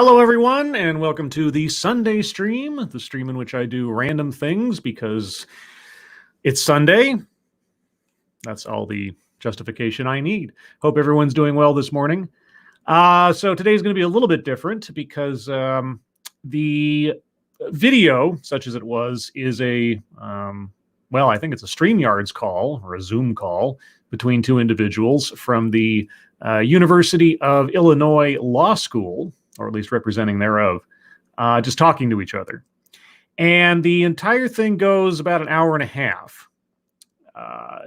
Hello, everyone, and welcome to the Sunday stream, the stream in which I do random things because it's Sunday. That's all the justification I need. Hope everyone's doing well this morning. So today's going to be a little bit different because the video, such as it was, is a, I think it's a StreamYards call or a Zoom call between two individuals from the University of Illinois Law School, or at least representing thereof, just talking to each other. And the entire thing goes about an hour and a half.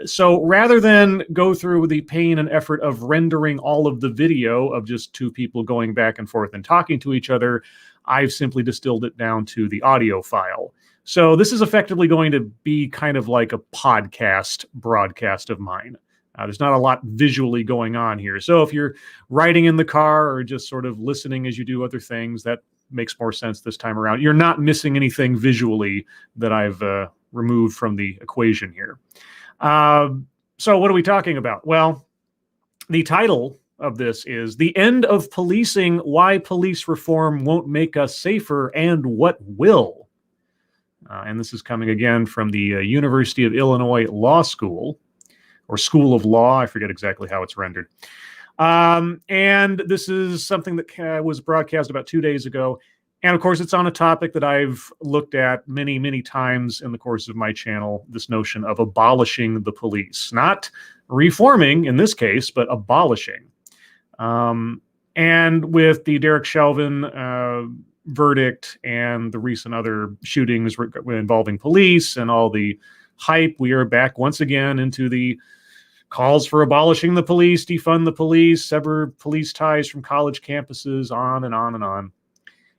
So rather than go through the pain and effort of rendering all of the video of just two people going back and forth and talking to each other, I've simply distilled it down to the audio file. So this is effectively going to be kind of like a podcast broadcast of mine. There's not a lot visually going on here. So if you're riding in the car or just sort of listening as you do other things, that makes more sense this time around. You're not missing anything visually that I've removed from the equation here. So what are we talking about? Well, the title of this is The End of Policing, Why Police Reform Won't Make Us Safer and What Will. And this is coming again from the University of Illinois Law School, or School of Law. I forget exactly how it's rendered. And this is something that was broadcast about 2 days ago. And of course, it's on a topic that I've looked at many, many times in the course of my channel, this notion of abolishing the police. Not reforming in this case, but abolishing. And with the Derek Chauvin verdict and the recent other shootings involving police and all the hype, we are back once again into the calls for abolishing the police, defund the police, sever police ties from college campuses, on and on and on.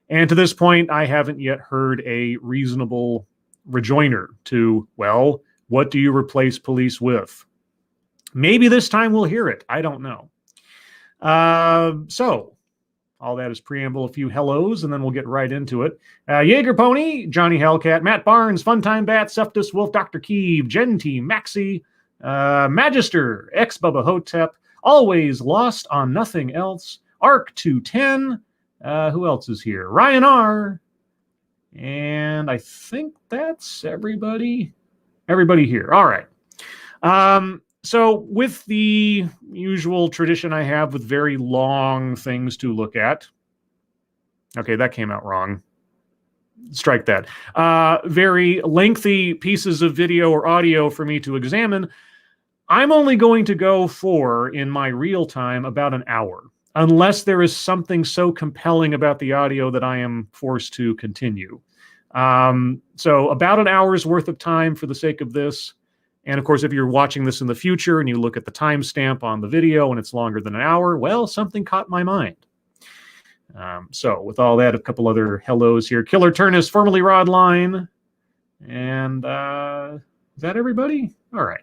And to this point, I haven't yet heard a reasonable rejoinder to, well, what do you replace police with? Maybe this time we'll hear it. I don't know. So all that is preamble, a few hellos, and then we'll get right into it. Jaeger Pony, Johnny Hellcat, Matt Barnes, Funtime Bat, Seftus Wolf, Dr. Keeve, Genti, Maxi, Magister, Ex-Bubba Hotep, Always Lost on Nothing Else, Arc 210, who else is here? Ryan R. And I think that's everybody. Everybody here. All right. So with the usual tradition I have with very long things to look at. Okay, that came out wrong. Strike that. Very lengthy pieces of video or audio for me to examine. I'm only going to go for, in my real time, about an hour, unless there is something so compelling about the audio that I am forced to continue. So about an hour's worth of time for the sake of this. And of course, if you're watching this in the future and you look at the timestamp on the video and it's longer than an hour, well, something caught my mind. So with all that, a couple other hellos here. Killer Turnus, formerly Rodline. And is that everybody? All right.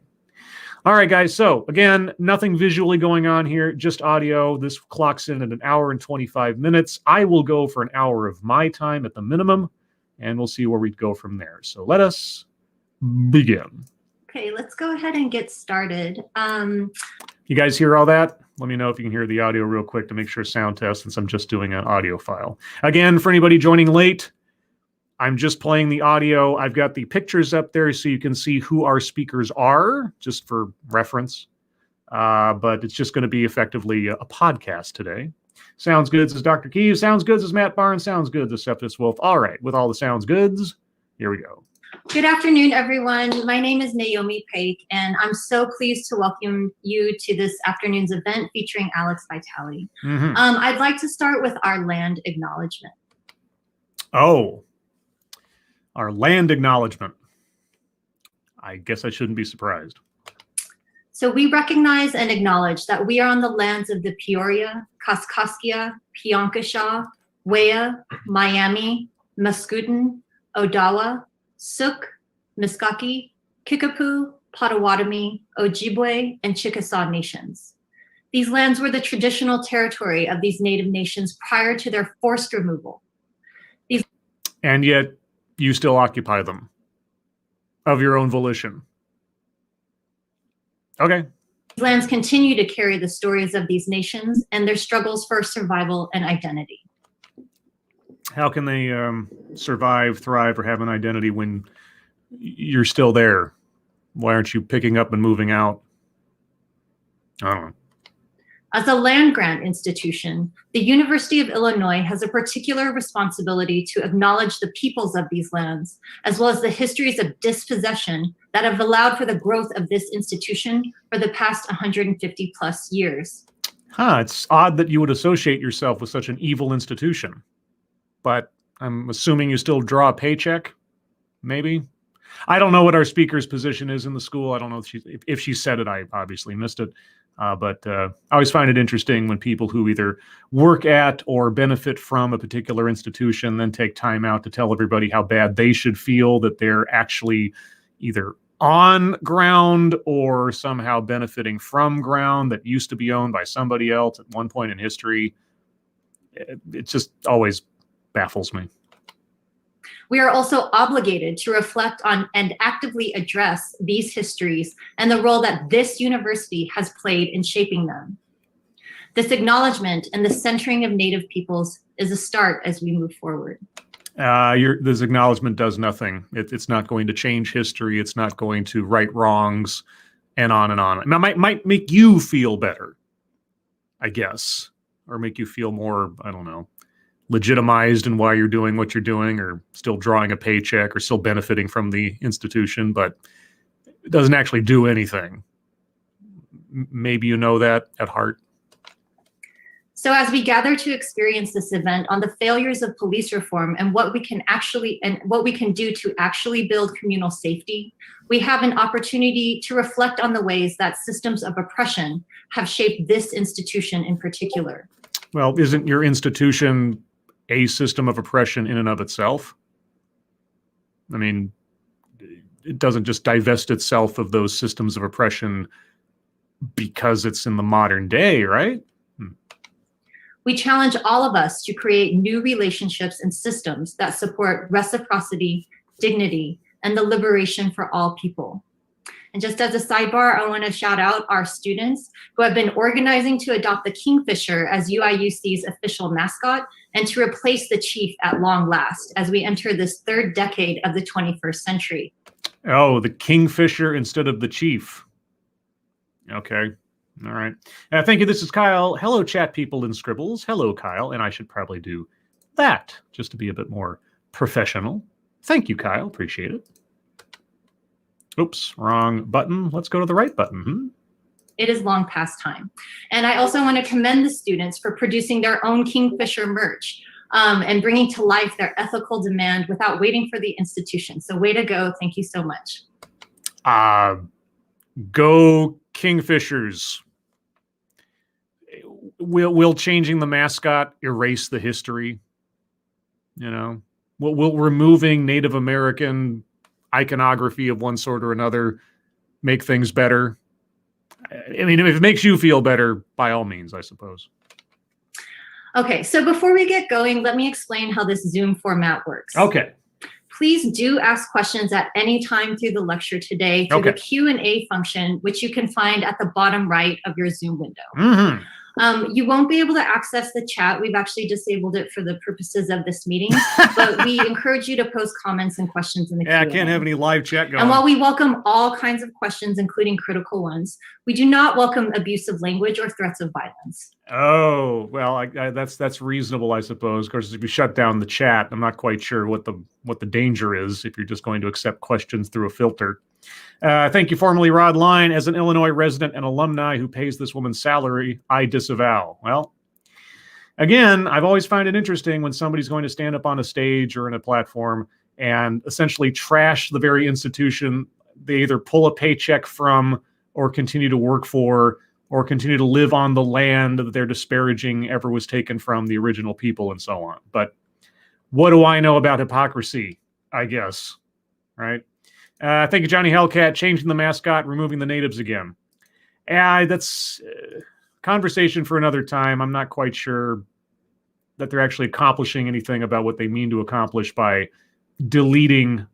All right, guys. So again, nothing visually going on here, just audio. This clocks in at an hour and 25 minutes. I will go for an hour of my time at the minimum, and we'll see where we go from there. So let us begin. Okay, let's go ahead and get started. You guys hear all that? Let me know if you can hear the audio real quick to make sure sound test, since I'm just doing an audio file. Again, for anybody joining late, I'm just playing the audio. I've got the pictures up there so you can see who our speakers are, just for reference. But it's just going to be effectively a podcast today. Sounds Goods is Dr. Keeve. Sounds Goods is Matt Barnes. Sounds Goods is Seftus Wolf. All right, with all the sounds goods, here we go. Good afternoon, everyone. My name is Naomi Paik, and I'm so pleased to welcome you to this afternoon's event featuring Alex Vitale. I'd like to start with our land acknowledgement. Oh, our land acknowledgement. I guess I shouldn't be surprised. So we recognize and acknowledge that we are on the lands of the Peoria, Kaskaskia, Piankashaw, Wea, Miami, Mascoutin, Odawa, Sook, Miskaki, Kickapoo, Potawatomi, Ojibwe, and Chickasaw nations. These lands were the traditional territory of these native nations prior to their forced removal. And yet you still occupy them of your own volition. Okay. These lands continue to carry the stories of these nations and their struggles for survival and identity. How can they survive, thrive, or have an identity when you're still there? Why aren't you picking up and moving out? I don't know. As a land-grant institution, the University of Illinois has a particular responsibility to acknowledge the peoples of these lands, as well as the histories of dispossession that have allowed for the growth of this institution for the past 150 plus years. It's odd that you would associate yourself with such an evil institution. But I'm assuming you still draw a paycheck, maybe? I don't know what our speaker's position is in the school. I don't know if she said it. I obviously missed it. But I always find it interesting when people who either work at or benefit from a particular institution then take time out to tell everybody how bad they should feel that they're actually either on ground or somehow benefiting from ground that used to be owned by somebody else at one point in history. It just always baffles me. We are also obligated to reflect on and actively address these histories and the role that this university has played in shaping them. This acknowledgement and the centering of Native peoples is a start as we move forward. This acknowledgement does nothing. It's not going to change history. It's not going to right wrongs, and on and on. Now, might make you feel better, I guess, or make you feel more, I don't know, legitimized in why you're doing what you're doing, or still drawing a paycheck, or still benefiting from the institution, but it doesn't actually do anything. Maybe you know that at heart. So as we gather to experience this event on the failures of police reform and what we can do to actually build communal safety, we have an opportunity to reflect on the ways that systems of oppression have shaped this institution in particular. Well, isn't your institution a system of oppression in and of itself? I mean, it doesn't just divest itself of those systems of oppression because it's in the modern day, right? We challenge all of us to create new relationships and systems that support reciprocity, dignity, and the liberation for all people. And just as a sidebar, I want to shout out our students who have been organizing to adopt the kingfisher as UIUC's official mascot and to replace the chief at long last as we enter this third decade of the 21st century. Oh, the kingfisher instead of the chief. Okay. All right. Thank you. This is Kyle. Hello, chat people in Scribbles. Hello, Kyle. And I should probably do that just to be a bit more professional. Thank you, Kyle. Appreciate it. Oops, wrong button. Let's go to the right button. It is long past time. And I also want to commend the students for producing their own Kingfisher merch and bringing to life their ethical demand without waiting for the institution. So way to go. Thank you so much. Go Kingfishers. Will changing the mascot erase the history? You know, will removing Native American iconography of one sort or another make things better? I mean, if it makes you feel better, by all means, I suppose. Okay, so before we get going, let me explain how this Zoom format works. Okay. Please do ask questions at any time through the lecture today through the Q&A function, which you can find at the bottom right of your Zoom window. Mm-hmm. You won't be able to access the chat. We've actually disabled it for the purposes of this meeting, but we encourage you to post comments and questions in the Q&A. I can't have any live chat going. And while we welcome all kinds of questions, including critical ones, we do not welcome abusive language or threats of violence. Oh, well, that's reasonable, I suppose. Of course, if you shut down the chat, I'm not quite sure what the danger is if you're just going to accept questions through a filter. Thank you, formerly Rod Line. As an Illinois resident and alumni who pays this woman's salary, I disavow. Well, again, I've always found it interesting when somebody's going to stand up on a stage or in a platform and essentially trash the very institution they either pull a paycheck from or continue to work for or continue to live on the land that they're disparaging ever was taken from the original people and so on. But what do I know about hypocrisy, I guess, right? Thank you, Johnny Hellcat. Changing the mascot, removing the natives again. That's conversation for another time. I'm not quite sure that they're actually accomplishing anything about what they mean to accomplish by deleting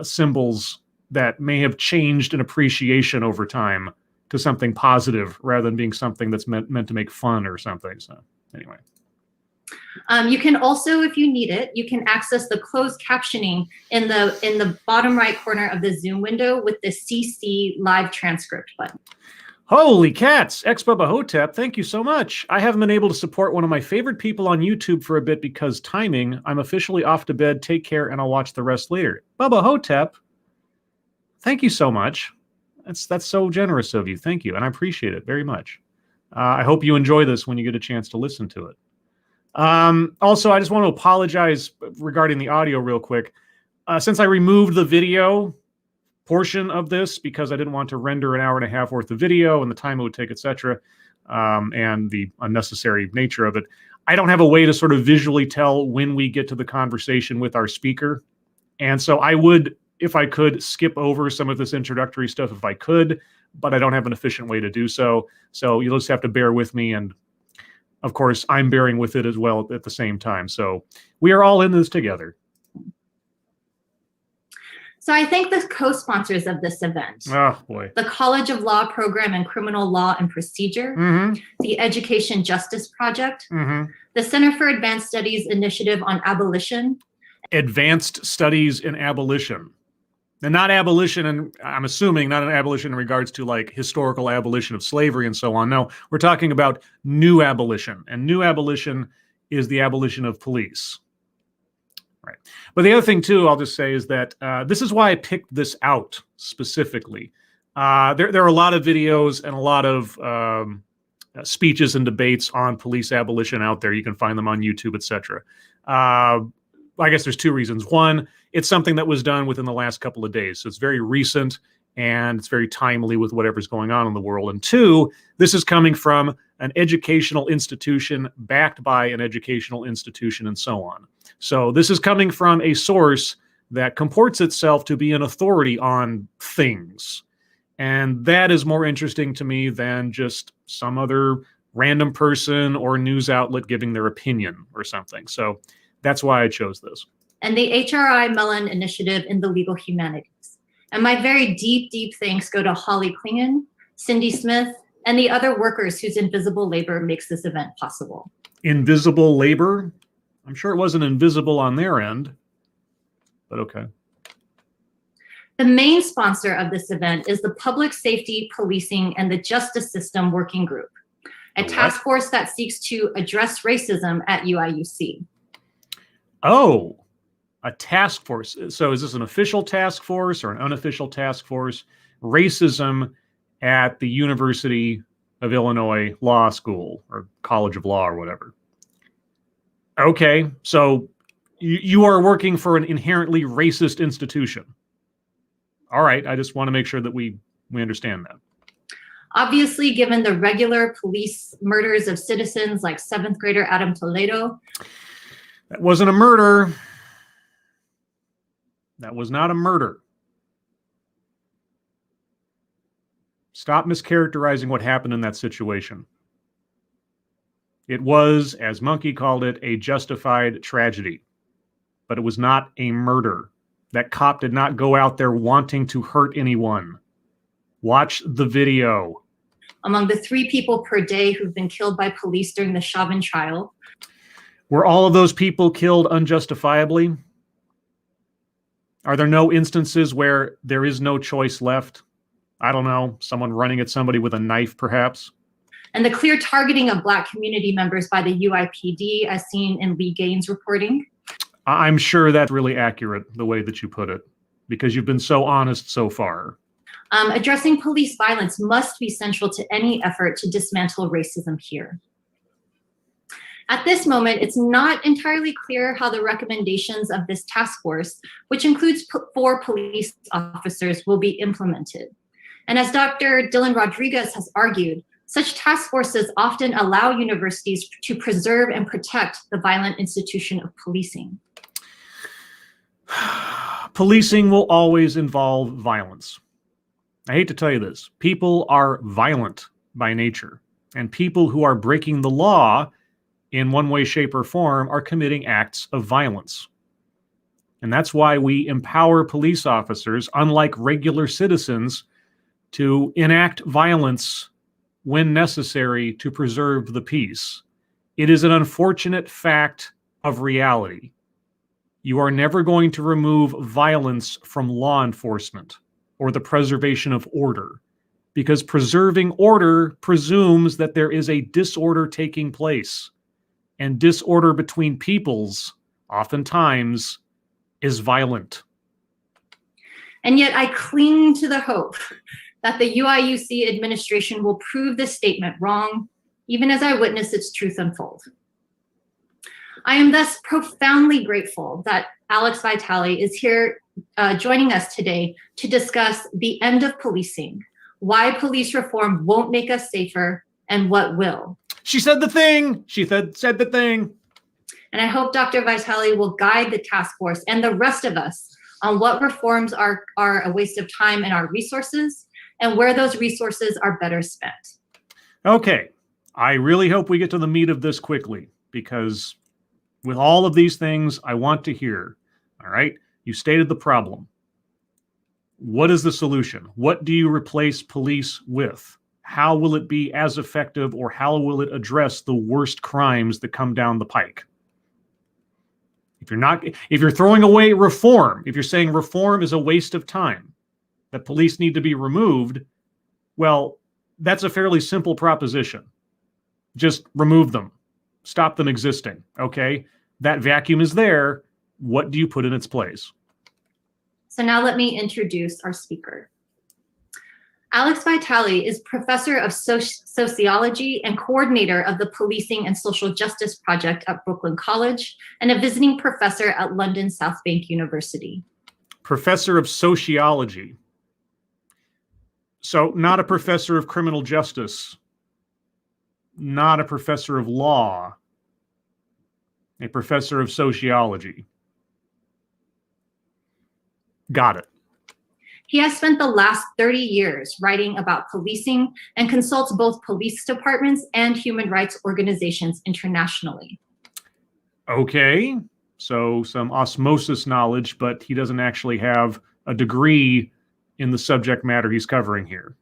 symbols that may have changed in appreciation over time to something positive rather than being something that's meant to make fun or something. So anyway. You can also, if you need it, you can access the closed captioning in the bottom right corner of the Zoom window with the CC live transcript button. Holy cats, ex-Bubba Hotep, thank you so much. I haven't been able to support one of my favorite people on YouTube for a bit because timing. I'm officially off to bed. Take care, and I'll watch the rest later. Bubba Hotep, thank you so much. That's so generous of you. Thank you, and I appreciate it very much. I hope you enjoy this when you get a chance to listen to it. Also, I just want to apologize regarding the audio real quick. Since I removed the video portion of this because I didn't want to render an hour and a half worth of video and the time it would take, etc., and the unnecessary nature of it, I don't have a way to sort of visually tell when we get to the conversation with our speaker. And so I would, if I could, skip over some of this introductory stuff if I could, but I don't have an efficient way to do so. So you'll just have to bear with me. And of course, I'm bearing with it as well at the same time. So we are all in this together. So I thank the co-sponsors of this event. Oh, boy. The College of Law Program in Criminal Law and Procedure, the Education Justice Project, the Center for Advanced Studies Initiative on Abolition. Advanced Studies in Abolition. And not abolition, and I'm assuming not an abolition in regards to like historical abolition of slavery and so on. No, we're talking about new abolition. And new abolition is the abolition of police. Right. But the other thing, too, I'll just say is that this is why I picked this out specifically. There are a lot of videos and a lot of speeches and debates on police abolition out there. You can find them on YouTube, etc. I guess there's two reasons. One, it's something that was done within the last couple of days. So it's very recent and it's very timely with whatever's going on in the world. And two, this is coming from an educational institution backed by an educational institution and so on. So this is coming from a source that comports itself to be an authority on things. And that is more interesting to me than just some other random person or news outlet giving their opinion or something. So that's why I chose this. And the HRI Mellon Initiative in the Legal Humanities. And my very deep, deep thanks go to Holly Klingon, Cindy Smith, and the other workers whose invisible labor makes this event possible. Invisible labor? I'm sure it wasn't invisible on their end, but okay. The main sponsor of this event is the Public Safety, Policing, and the Justice System Working Group, a task force that seeks to address racism at UIUC. Oh, a task force. So is this an official task force or an unofficial task force? Racism at the University of Illinois Law School or College of Law or whatever. Okay, so you are working for an inherently racist institution. All right, I just want to make sure that we understand that. Obviously, given the regular police murders of citizens like 7th grader Adam Toledo. That wasn't a murder. That was not a murder. Stop mischaracterizing what happened in that situation. It was, as Monkey called it, a justified tragedy. But it was not a murder. That cop did not go out there wanting to hurt anyone. Watch the video. Among the 3 people per day who've been killed by police during the Chauvin trial. Were all of those people killed unjustifiably? Are there no instances where there is no choice left? I don't know, someone running at somebody with a knife, perhaps? And the clear targeting of Black community members by the UIPD, as seen in Lee Gaines' reporting. I'm sure that's really accurate, the way that you put it, because you've been so honest so far. Addressing police violence must be central to any effort to dismantle racism here. At this moment, it's not entirely clear how the recommendations of this task force, which includes 4 police officers, will be implemented. And as Dr. Dylan Rodriguez has argued, such task forces often allow universities to preserve and protect the violent institution of policing. Policing will always involve violence. I hate to tell you this. People are violent by nature, and people who are breaking the law in one way, shape, or form are committing acts of violence. And that's why we empower police officers, unlike regular citizens, to enact violence when necessary to preserve the peace. It is an unfortunate fact of reality. You are never going to remove violence from law enforcement or the preservation of order, because preserving order presumes that there is a disorder taking place, and disorder between peoples oftentimes is violent. And yet I cling to the hope that the UIUC administration will prove this statement wrong, even as I witness its truth unfold. I am thus profoundly grateful that Alex Vitale is here joining us today to discuss the end of policing, why police reform won't make us safer, and what will. She said the thing. She said the thing. And I hope Dr. Vitale will guide the task force and the rest of us on what reforms are a waste of time and our resources, and where those resources are better spent. Okay, I really hope we get to the meat of this quickly, because with all of these things, I want to hear, all right, you stated the problem. What is the solution? What do you replace police with? How will it be as effective, or how will it address the worst crimes that come down the pike? If you're throwing away reform, if you're saying reform is a waste of time, that police need to be removed, well, that's a fairly simple proposition. Just remove them. Stop them existing, okay? That vacuum is there. What do you put in its place? So now let me introduce our speaker. Alex Vitale is professor of sociology and coordinator of the Policing and Social Justice Project at Brooklyn College, and a visiting professor at London South Bank University. Professor of sociology. So not a professor of criminal justice, not a professor of law, a professor of sociology. Got it. He has spent the last 30 years writing about policing and consults both police departments and human rights organizations internationally. Okay, so some osmosis knowledge, but he doesn't actually have a degree in the subject matter he's covering here.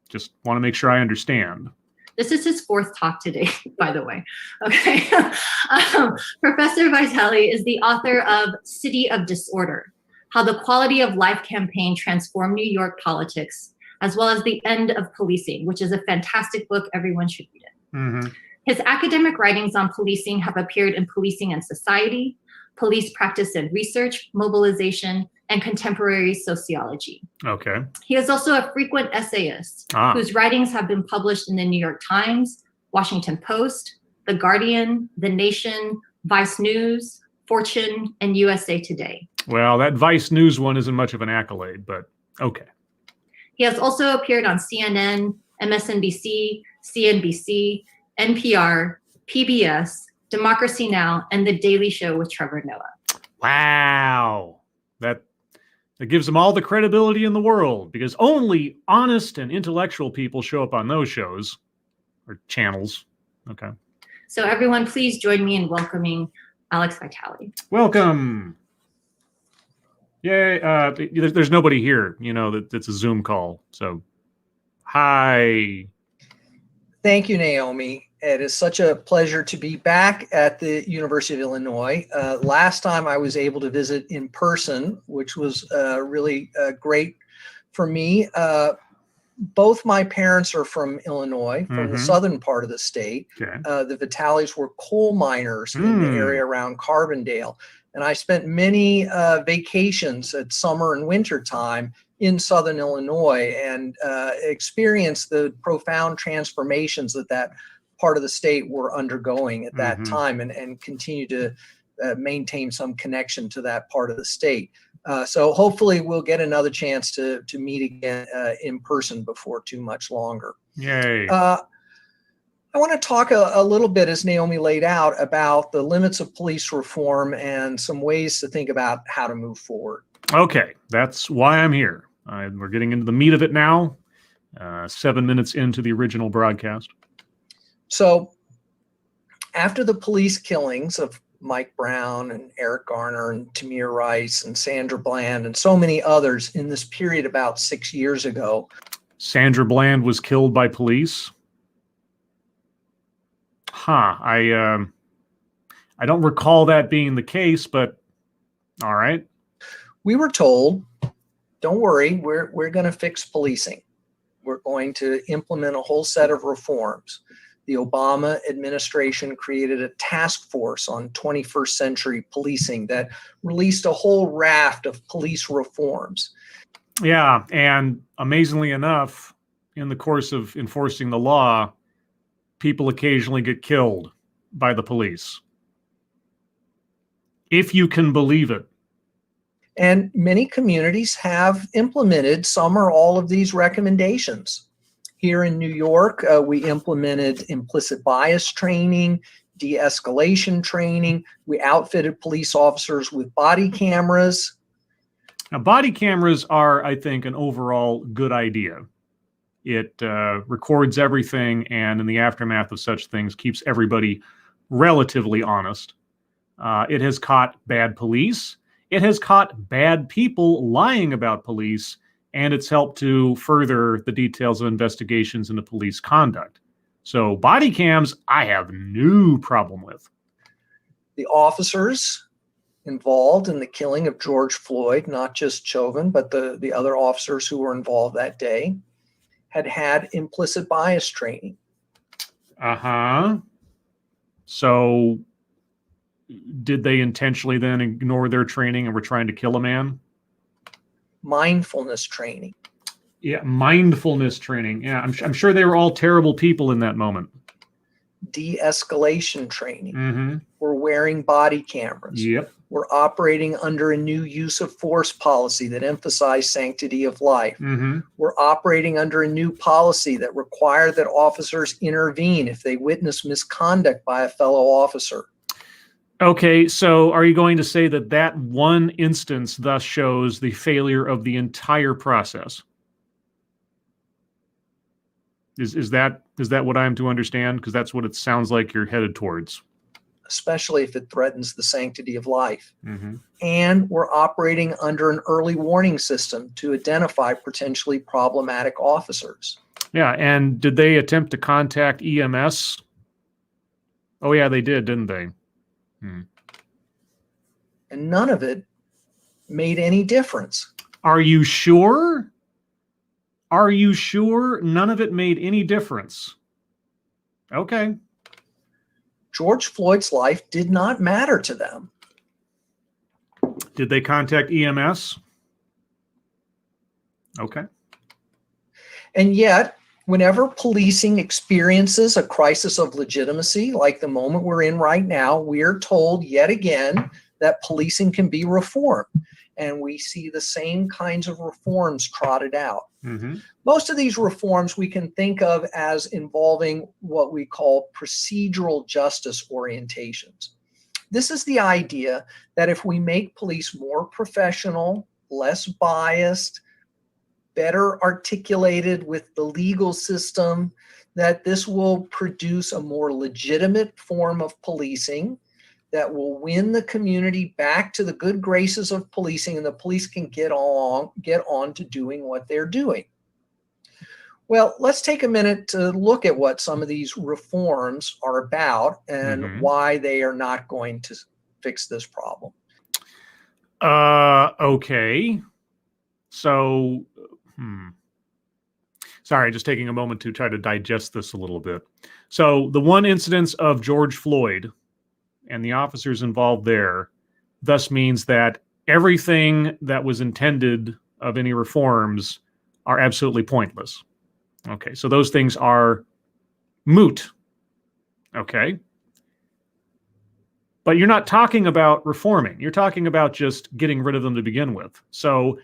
Just want to make sure I understand. This is his fourth talk today, by the way. Okay. Professor Vitale is the author of City of Disorder: How the Quality of Life Campaign Transformed New York Politics, as well as The End of Policing, which is a fantastic book. Everyone should read it. Mm-hmm. His academic writings on policing have appeared in Policing and Society, Police Practice and Research, Mobilization, and Contemporary Sociology. Okay. He is also a frequent essayist whose writings have been published in the New York Times, Washington Post, The Guardian, The Nation, Vice News, Fortune, and USA Today. Well, that Vice News one isn't much of an accolade, but okay. He has also appeared on CNN, MSNBC, CNBC, NPR, PBS, Democracy Now!, and The Daily Show with Trevor Noah. Wow. That gives him all the credibility in the world, because only honest and intellectual people show up on those shows or channels. Okay. So everyone, please join me in welcoming Alex Vitale. Welcome. Yay. There's nobody here, that's a Zoom call. So, hi. Thank you, Naomi. It is such a pleasure to be back at the University of Illinois. Last time I was able to visit in person, which was really great for me. Both my parents are from Illinois, from the southern part of the state. Okay. The Vitales were coal miners in the area around Carbondale. And I spent many vacations at summer and winter time in Southern Illinois, and experienced the profound transformations that part of the state were undergoing at that time, and continue to maintain some connection to that part of the state. So hopefully we'll get another chance to meet again in person before too much longer. Yay. I want to talk a little bit, as Naomi laid out, about the limits of police reform and some ways to think about how to move forward. Okay, that's why I'm here. We're getting into the meat of it now, 7 minutes into the original broadcast. So after the police killings of Mike Brown and Eric Garner and Tamir Rice and Sandra Bland and so many others in this period about 6 years ago. Sandra Bland was killed by police? I don't recall that being the case, but all right. We were told, don't worry, we're going to fix policing. We're going to implement a whole set of reforms. The Obama administration created a task force on 21st century policing that released a whole raft of police reforms. Yeah, and amazingly enough, in the course of enforcing the law, people occasionally get killed by the police. If you can believe it. And many communities have implemented some or all of these recommendations. Here in New York, we implemented implicit bias training, de-escalation training. We outfitted police officers with body cameras. Now, body cameras are, I think, an overall good idea. It records everything, and in the aftermath of such things, keeps everybody relatively honest. It has caught bad police. It has caught bad people lying about police, and it's helped to further the details of investigations into police conduct. So body cams, I have no problem with. The officers involved in the killing of George Floyd, not just Chauvin, but the other officers who were involved that day, had implicit bias training. So did they intentionally then ignore their training and were trying to kill a man? Mindfulness training. Yeah, mindfulness training. Yeah, I'm sure they were all terrible people in that moment. De-escalation training. Mm-hmm. We're wearing body cameras. Yep. We're operating under a new use of force policy that emphasized sanctity of life. Mm-hmm. We're operating under a new policy that required that officers intervene if they witness misconduct by a fellow officer. Okay, so are you going to say that that one instance thus shows the failure of the entire process? Is that what I'm to understand? Because that's what it sounds like you're headed towards. Especially if it threatens the sanctity of life. Mm-hmm. And we're operating under an early warning system to identify potentially problematic officers. Yeah, and did they attempt to contact EMS? Oh yeah, they did, didn't they? And none of it made any difference. Are you sure? Are you sure none of it made any difference? Okay. George Floyd's life did not matter to them. Did they contact EMS? Okay. And yet, whenever policing experiences a crisis of legitimacy, like the moment we're in right now, we're told yet again that policing can be reformed. And we see the same kinds of reforms trotted out. Mm-hmm. Most of these reforms we can think of as involving what we call procedural justice orientations. This is the idea that if we make police more professional, less biased, better articulated with the legal system, that this will produce a more legitimate form of policing that will win the community back to the good graces of policing, and the police can get on to doing what they're doing. Well, let's take a minute to look at what some of these reforms are about and why they are not going to fix this problem. Okay. So, sorry, just taking a moment to try to digest this a little bit. So the one incidence of George Floyd and the officers involved there thus means that everything that was intended of any reforms are absolutely pointless. Okay, so those things are moot. Okay. But you're not talking about reforming. You're talking about just getting rid of them to begin with. So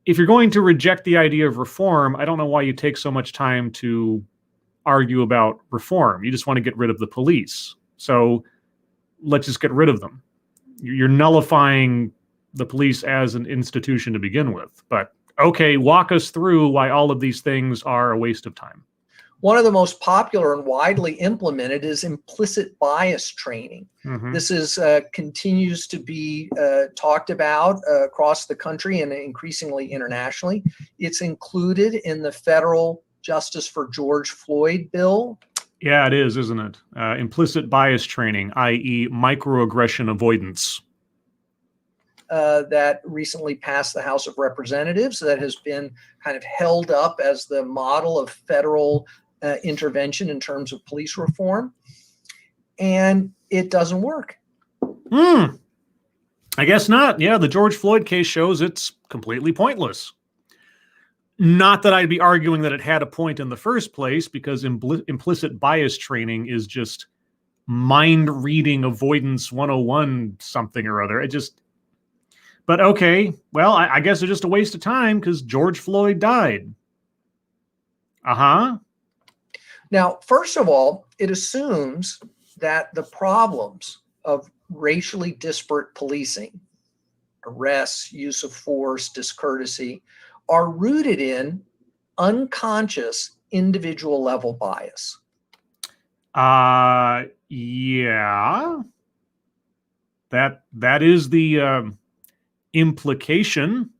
if you're going to reject the idea of reform, I don't know why you take so much time to argue about reform. You just want to get rid of the police. So let's just get rid of them. You're nullifying the police as an institution to begin with. But okay, walk us through why all of these things are a waste of time. One of the most popular and widely implemented is implicit bias training. This is continues to be talked about across the country and increasingly internationally. It's included in the federal Justice for George Floyd bill. Yeah, it is, isn't it? Implicit bias training, i.e. microaggression avoidance. That recently passed the House of Representatives that has been kind of held up as the model of federal intervention in terms of police reform. And it doesn't work. I guess not. Yeah, the George Floyd case shows it's completely pointless. Not that I'd be arguing that it had a point in the first place, because implicit bias training is just mind reading avoidance 101 something or other. But okay, well, I guess it's just a waste of time because George Floyd died. Now, first of all, it assumes that the problems of racially disparate policing, arrests, use of force, discourtesy, are rooted in unconscious individual level bias. Yeah. That is the implication.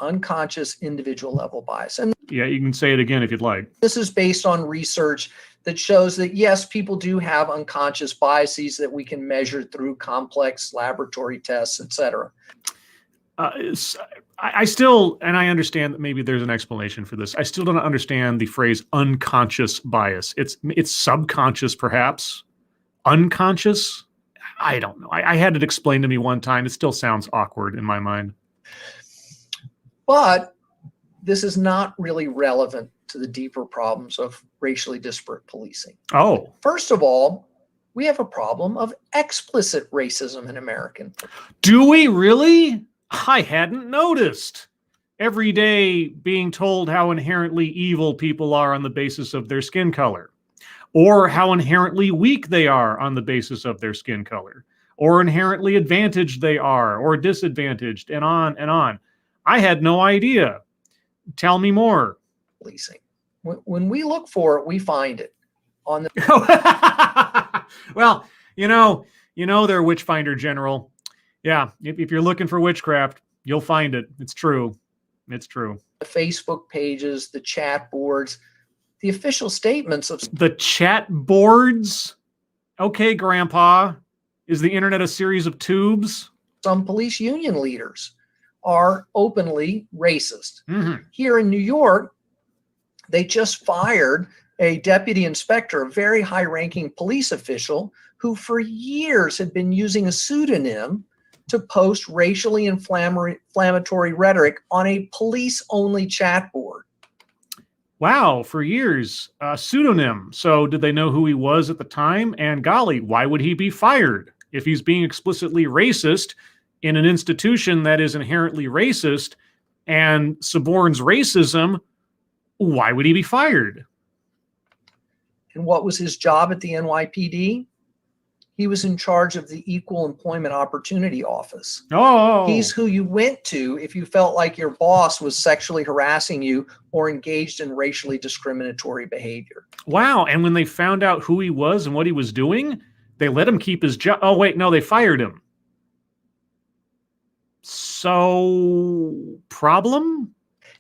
Unconscious individual level bias. And yeah, you can say it again if you'd like. This is based on research that shows that, yes, people do have unconscious biases that we can measure through complex laboratory tests, et cetera. I still, and I understand that maybe there's an explanation for this. I still don't understand the phrase unconscious bias. It's subconscious, perhaps. Unconscious? I don't know. I had it explained to me one time. It still sounds awkward in my mind. But this is not really relevant to the deeper problems of racially disparate policing. Oh. First of all, we have a problem of explicit racism in American. Do we really? I hadn't noticed. Every day being told how inherently evil people are on the basis of their skin color, or how inherently weak they are on the basis of their skin color, or inherently advantaged they are, or disadvantaged, and on and on. I had no idea. Tell me more. Policing. When we look for it, we find it on the. Well, you know, they're a witch finder, General. Yeah, if you're looking for witchcraft, you'll find it. It's true. It's true. The Facebook pages, the chat boards, the official statements of the chat boards. Okay, Grandpa, is the internet a series of tubes? Some police union leaders are openly racist. Mm-hmm. Here in New York, they just fired a deputy inspector, a very high-ranking police official, who for years had been using a pseudonym to post racially inflammatory rhetoric on a police-only chat board. Wow, for years, a pseudonym. So did they know who he was at the time? And golly, why would he be fired? If he's being explicitly racist in an institution that is inherently racist and suborns racism, why would he be fired? And what was his job at the NYPD? He was in charge of the Equal Employment Opportunity Office. Oh. He's who you went to if you felt like your boss was sexually harassing you or engaged in racially discriminatory behavior. Wow. And when they found out who he was and what he was doing, they let him keep his job. Oh, wait, no, they fired him. So, problem?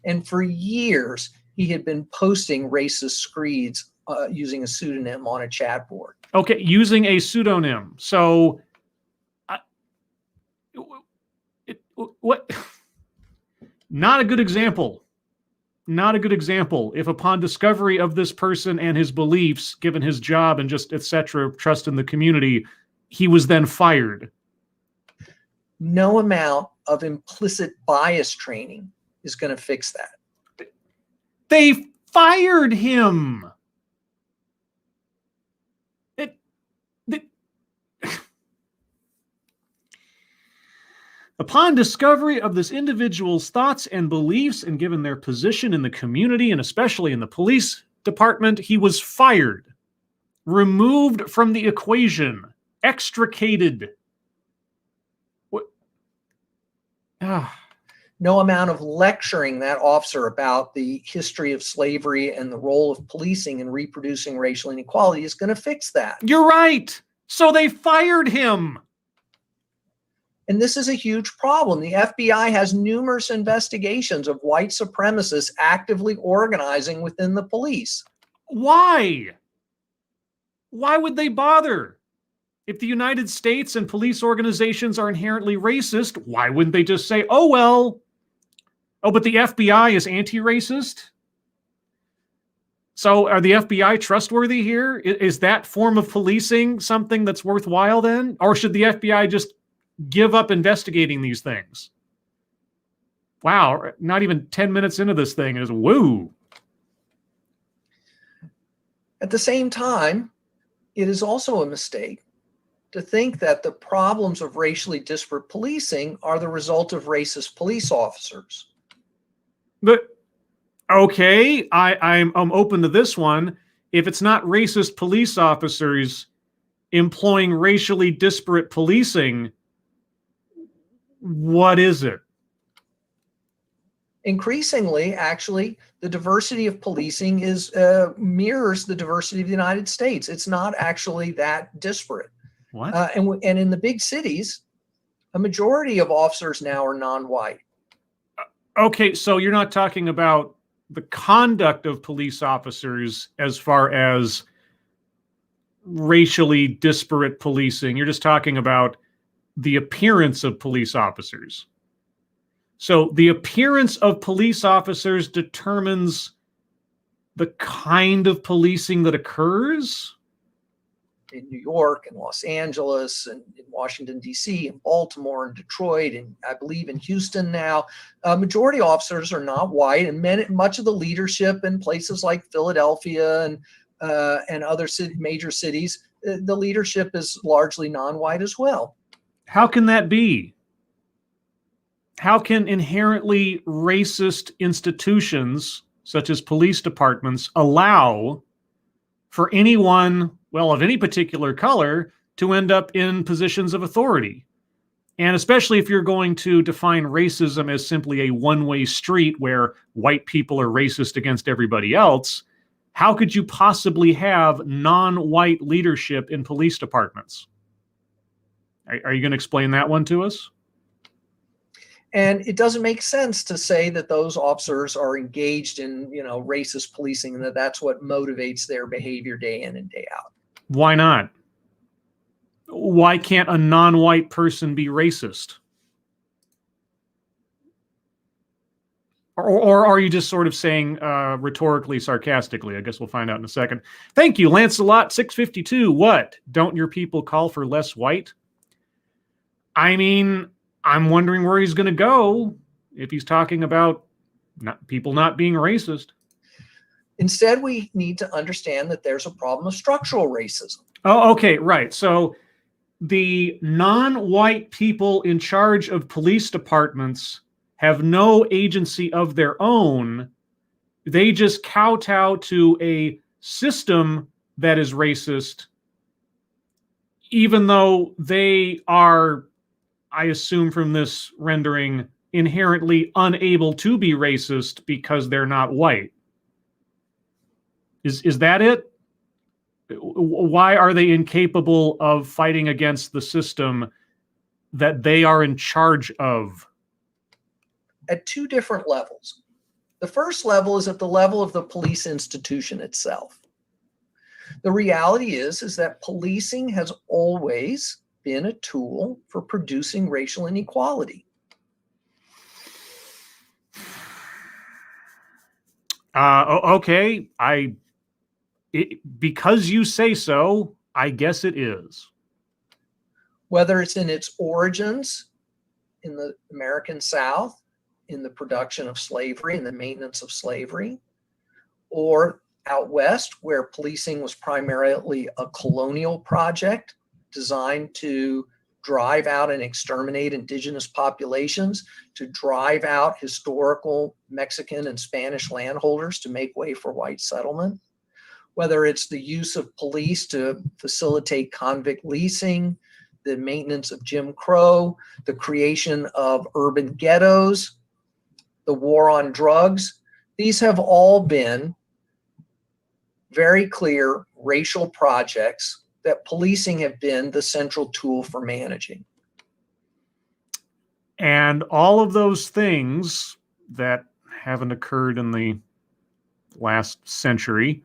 And for years, he had been posting racist screeds using a pseudonym on a chat board. Okay, using a pseudonym. So, what? Not a good example. Not a good example. If upon discovery of this person and his beliefs, given his job and just etc., trust in the community, he was then fired. No amount of implicit bias training is going to fix that. They fired him. Upon discovery of this individual's thoughts and beliefs, and given their position in the community and especially in the police department, he was fired, removed from the equation, extricated. What? No amount of lecturing that officer about the history of slavery and the role of policing in reproducing racial inequality is going to fix that. You're right. So they fired him. And this is a huge problem. The FBI has numerous investigations of white supremacists actively organizing within the police. Why? Why would they bother? If the United States and police organizations are inherently racist, why wouldn't they just say, oh, well, oh, but the FBI is anti-racist? So are the FBI trustworthy here? Is that form of policing something that's worthwhile then? Or should the FBI just give up investigating these things? Wow, not even 10 minutes into this thing is woo. At the same time, it is also a mistake to think that the problems of racially disparate policing are the result of racist police officers. But okay, I'm open to this one. If it's not racist police officers employing racially disparate policing, what is it? Increasingly, actually, the diversity of policing mirrors the diversity of the United States. It's not actually that disparate. What? And in the big cities, a majority of officers now are non-white. Okay, so you're not talking about the conduct of police officers as far as racially disparate policing. You're just talking about the appearance of police officers. So the appearance of police officers determines the kind of policing that occurs? In New York and Los Angeles and in Washington, D.C., and Baltimore and Detroit, and I believe in Houston now, majority officers are not white, and much of the leadership in places like Philadelphia and other major cities, the leadership is largely non-white as well. How can that be? How can inherently racist institutions, such as police departments, allow for anyone, well, of any particular color, to end up in positions of authority? And especially if you're going to define racism as simply a one-way street where white people are racist against everybody else, how could you possibly have non-white leadership in police departments? Are you going to explain that one to us? And it doesn't make sense to say that those officers are engaged in, racist policing and that that's what motivates their behavior day in and day out. Why not? Why can't a non-white person be racist? Or are you just sort of saying rhetorically, sarcastically? I guess we'll find out in a second. Thank you, Lancelot 652. What? Don't your people call for less white? I mean, I'm wondering where he's going to go if he's talking about people not being racist. Instead, we need to understand that there's a problem of structural racism. Oh, okay, right. So the non-white people in charge of police departments have no agency of their own. They just kowtow to a system that is racist, even though they are, I assume from this rendering, inherently unable to be racist because they're not white. Is that it? Why are they incapable of fighting against the system that they are in charge of? At two different levels. The first level is at the level of the police institution itself. The reality is that policing has always been a tool for producing racial inequality. Okay, because you say so, I guess it is. Whether it's in its origins in the American South, in the production of slavery and the maintenance of slavery, or out west, where policing was primarily a colonial project designed to drive out and exterminate indigenous populations, to drive out historical Mexican and Spanish landholders to make way for white settlement. Whether it's the use of police to facilitate convict leasing, the maintenance of Jim Crow, the creation of urban ghettos, the war on drugs, these have all been very clear racial projects that policing have been the central tool for managing. And all of those things that haven't occurred in the last century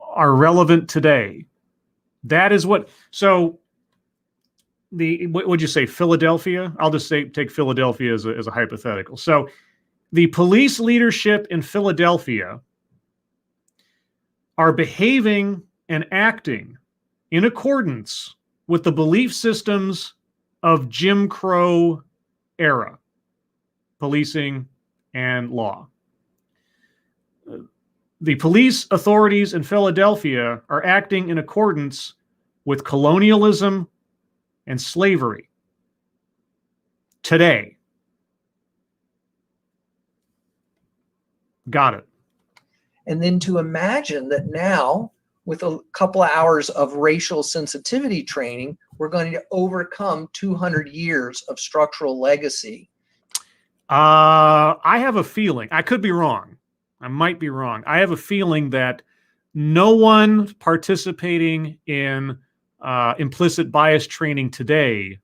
are relevant today. That is what. So what would you say, Philadelphia? I'll just take Philadelphia as a hypothetical. So the police leadership in Philadelphia are behaving and acting in accordance with the belief systems of Jim Crow era policing and law. The police authorities in Philadelphia are acting in accordance with colonialism and slavery today. Got it. And then to imagine that now, with a couple of hours of racial sensitivity training, we're going to overcome 200 years of structural legacy. I have a feeling, I could be wrong. I might be wrong. I have a feeling that no one participating in implicit bias training today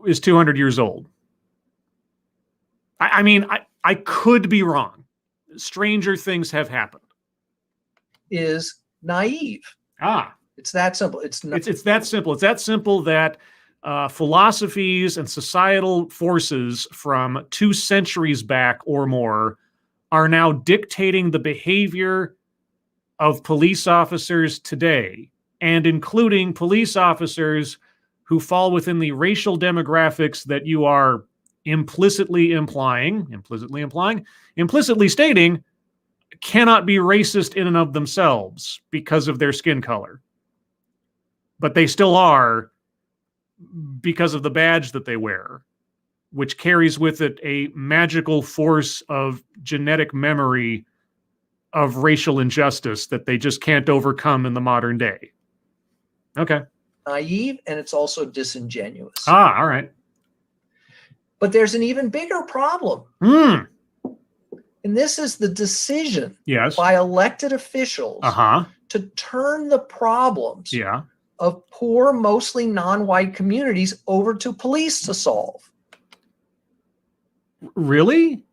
is 200 years old. I mean, I could be wrong. Stranger things have happened. Is naive. It's that simple. It's that simple. It's that simple that philosophies and societal forces from 2 centuries back or more are now dictating the behavior of police officers today, and including police officers who fall within the racial demographics that you are implicitly stating cannot be racist in and of themselves because of their skin color. But they still are because of the badge that they wear, which carries with it a magical force of genetic memory of racial injustice that they just can't overcome in the modern day. Okay. Naive, and it's also disingenuous. All right. But there's an even bigger problem. And this is the decision by elected officials to turn the problems of poor, mostly non-white communities over to police to solve. Really?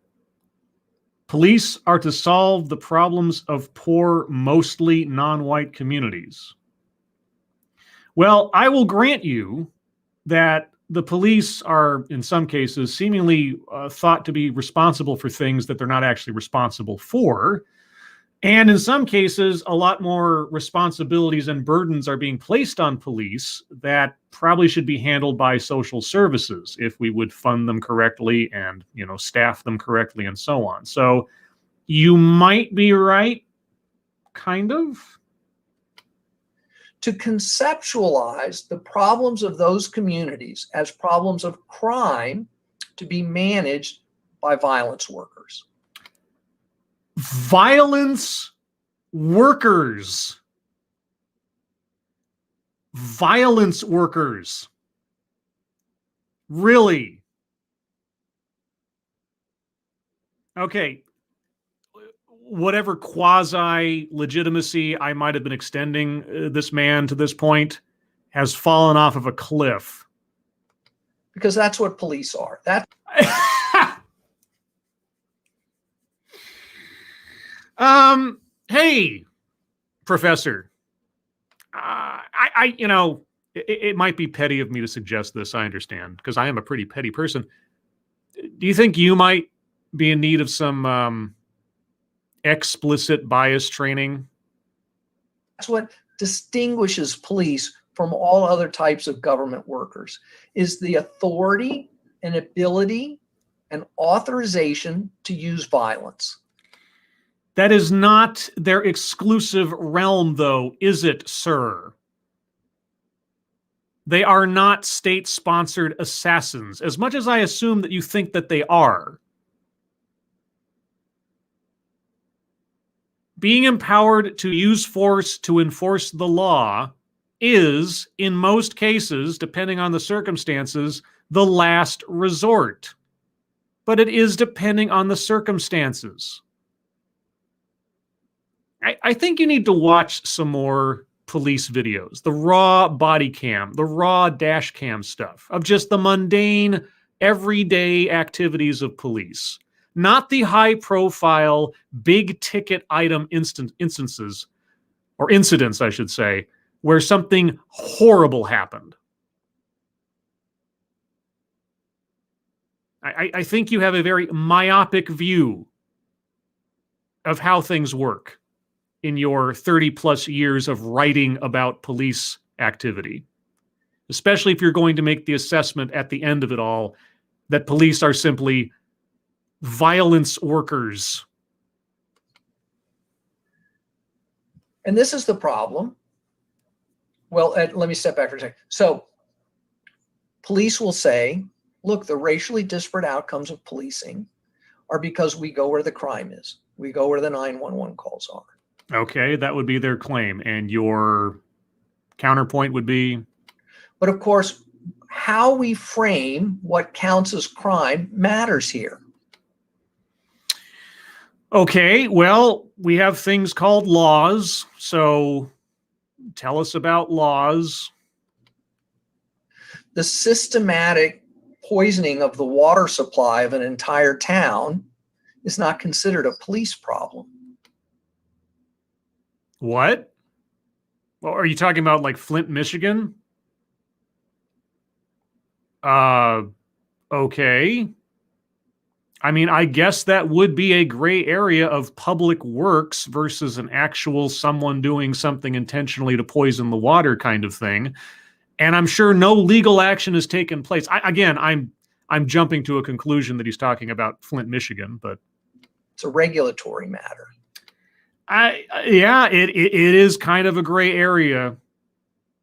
Police are to solve the problems of poor, mostly non-white communities. Well, I will grant you that the police are, in some cases, seemingly thought to be responsible for things that they're not actually responsible for. And in some cases, a lot more responsibilities and burdens are being placed on police that probably should be handled by social services if we would fund them correctly and, staff them correctly and so on. So you might be right, kind of. To conceptualize the problems of those communities as problems of crime to be managed by violence workers. Violence workers. Violence workers. Really? Okay. Whatever quasi-legitimacy I might have been extending this man to this point has fallen off of a cliff. Because that's what police are. Hey, Professor. It might be petty of me to suggest this, I understand, because I am a pretty petty person. Do you think you might be in need of some explicit bias training? That's what distinguishes police from all other types of government workers, is the authority and ability and authorization to use violence. That is not their exclusive realm, though, is it, sir? They are not state-sponsored assassins, as much as I assume that you think that they are. Being empowered to use force to enforce the law is, in most cases, depending on the circumstances, the last resort. But it is depending on the circumstances. I think you need to watch some more police videos, the raw body cam, the raw dash cam stuff of just the mundane, everyday activities of police. Not the high-profile, big-ticket item instances or incidents, I should say, where something horrible happened. I think you have a very myopic view of how things work in your 30 plus years of writing about police activity, especially if you're going to make the assessment at the end of it all that police are simply violence workers. And this is the problem. Well, let me step back for a second. So police will say, look, the racially disparate outcomes of policing are because we go where the crime is. We go where the 911 calls are. Okay, that would be their claim. And your counterpoint would be? But of course, how we frame what counts as crime matters here. Okay, well, we have things called laws. So tell us about laws. The systematic poisoning of the water supply of an entire town is not considered a police problem. What? Well, are you talking about like Flint, Michigan? Okay. I mean, I guess that would be a gray area of public works versus an actual someone doing something intentionally to poison the water kind of thing. And I'm sure no legal action has taken place. I'm jumping to a conclusion that he's talking about Flint, Michigan, but it's a regulatory matter. Yeah, it is kind of a gray area.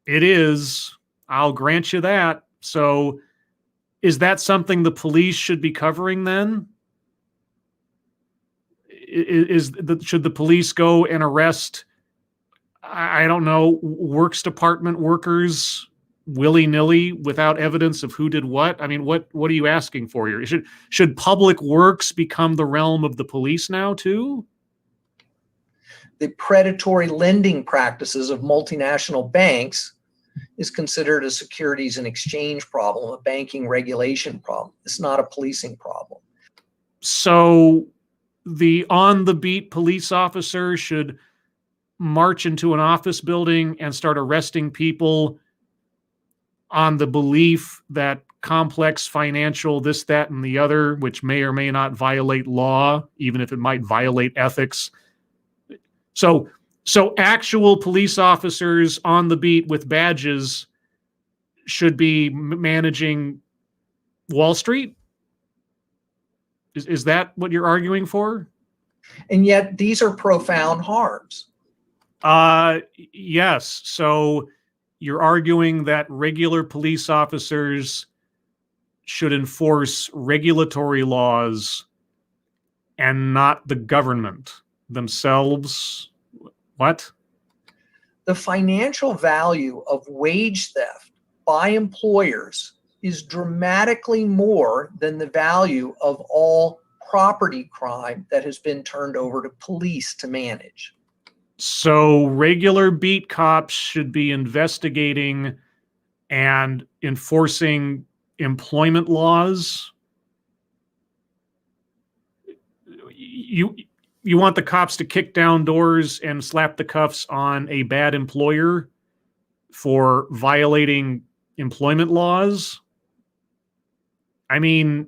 It is. I'll grant you that. So is that something the police should be covering then? Should the police go and arrest, I don't know, works department workers willy-nilly without evidence of who did what? I mean, what are you asking for here? Should public works become the realm of the police now too? The predatory lending practices of multinational banks is considered a securities and exchange problem, a banking regulation problem. It's not a policing problem. So the on-the-beat police officer should march into an office building and start arresting people on the belief that complex financial this, that, and the other, which may or may not violate law, even if it might violate ethics. So actual police officers on the beat with badges should be managing Wall Street? Is that what you're arguing for? And yet these are profound harms. Yes. So you're arguing that regular police officers should enforce regulatory laws and not the government themselves. What? The financial value of wage theft by employers is dramatically more than the value of all property crime that has been turned over to police to manage. So regular beat cops should be investigating and enforcing employment laws. You want the cops to kick down doors and slap the cuffs on a bad employer for violating employment laws? I mean,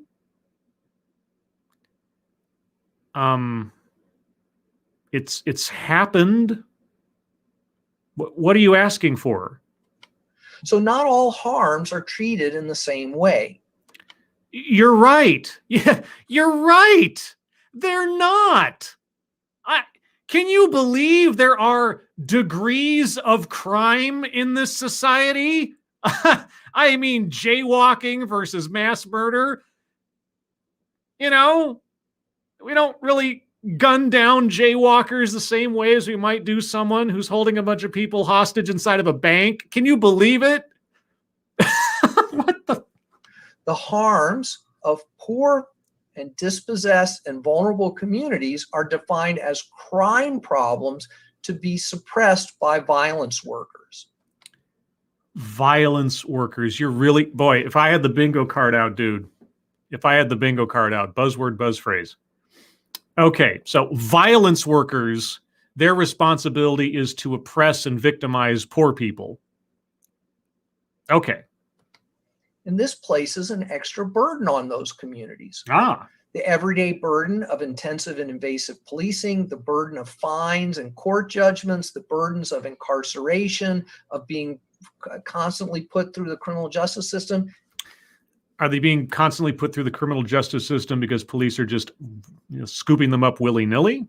it's happened. What are you asking for? So not all harms are treated in the same way. You're right. Yeah, you're right. They're not. Can you believe there are degrees of crime in this society? I mean, jaywalking versus mass murder. You know, we don't really gun down jaywalkers the same way as we might do someone who's holding a bunch of people hostage inside of a bank. Can you believe it? What the? The harms of poor and dispossessed and vulnerable communities are defined as crime problems to be suppressed by violence workers. Violence workers. You're really, boy, if I had the bingo card out, dude, if I had the bingo card out, buzzword, buzz phrase. Okay, so violence workers their responsibility is to oppress and victimize poor people. Okay. And this places an extra burden on those communities. Ah. The everyday burden of intensive and invasive policing, the burden of fines and court judgments, the burdens of incarceration, of being constantly put through the criminal justice system. Are they being constantly put through the criminal justice system because police are just scooping them up willy-nilly?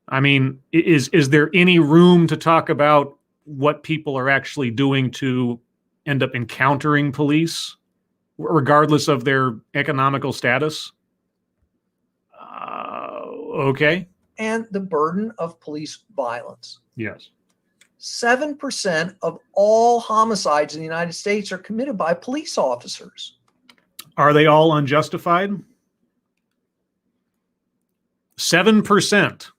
I mean, is there any room to talk about what people are actually doing to end up encountering police, regardless of their economical status? Okay. And the burden of police violence. Yes. 7% of all homicides in the United States are committed by police officers. Are they all unjustified? 7%.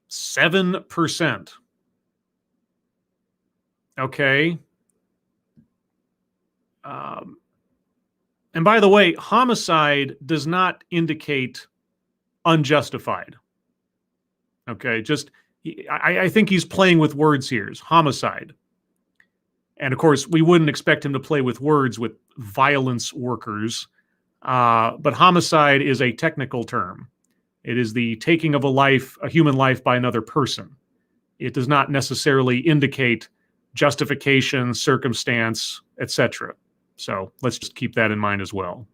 7%. Okay. And by the way, homicide does not indicate unjustified. Okay, just I think he's playing with words here. It's homicide. And of course, we wouldn't expect him to play with words with violence workers. But homicide is a technical term. It is the taking of a human life by another person. It does not necessarily indicate justification, circumstance, etc. So let's just keep that in mind as well.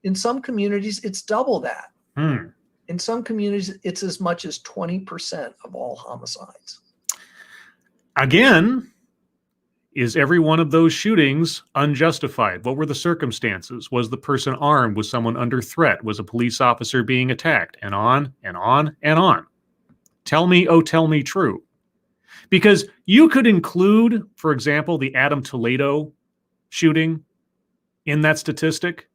In some communities, it's double that. Hmm. In some communities, it's as much as 20% of all homicides. Again, is every one of those shootings unjustified? What were the circumstances? Was the person armed? Was someone under threat? Was a police officer being attacked? And on and on and on. Tell me, oh, tell me true. Because you could include, for example, the Adam Toledo shooting in that statistic,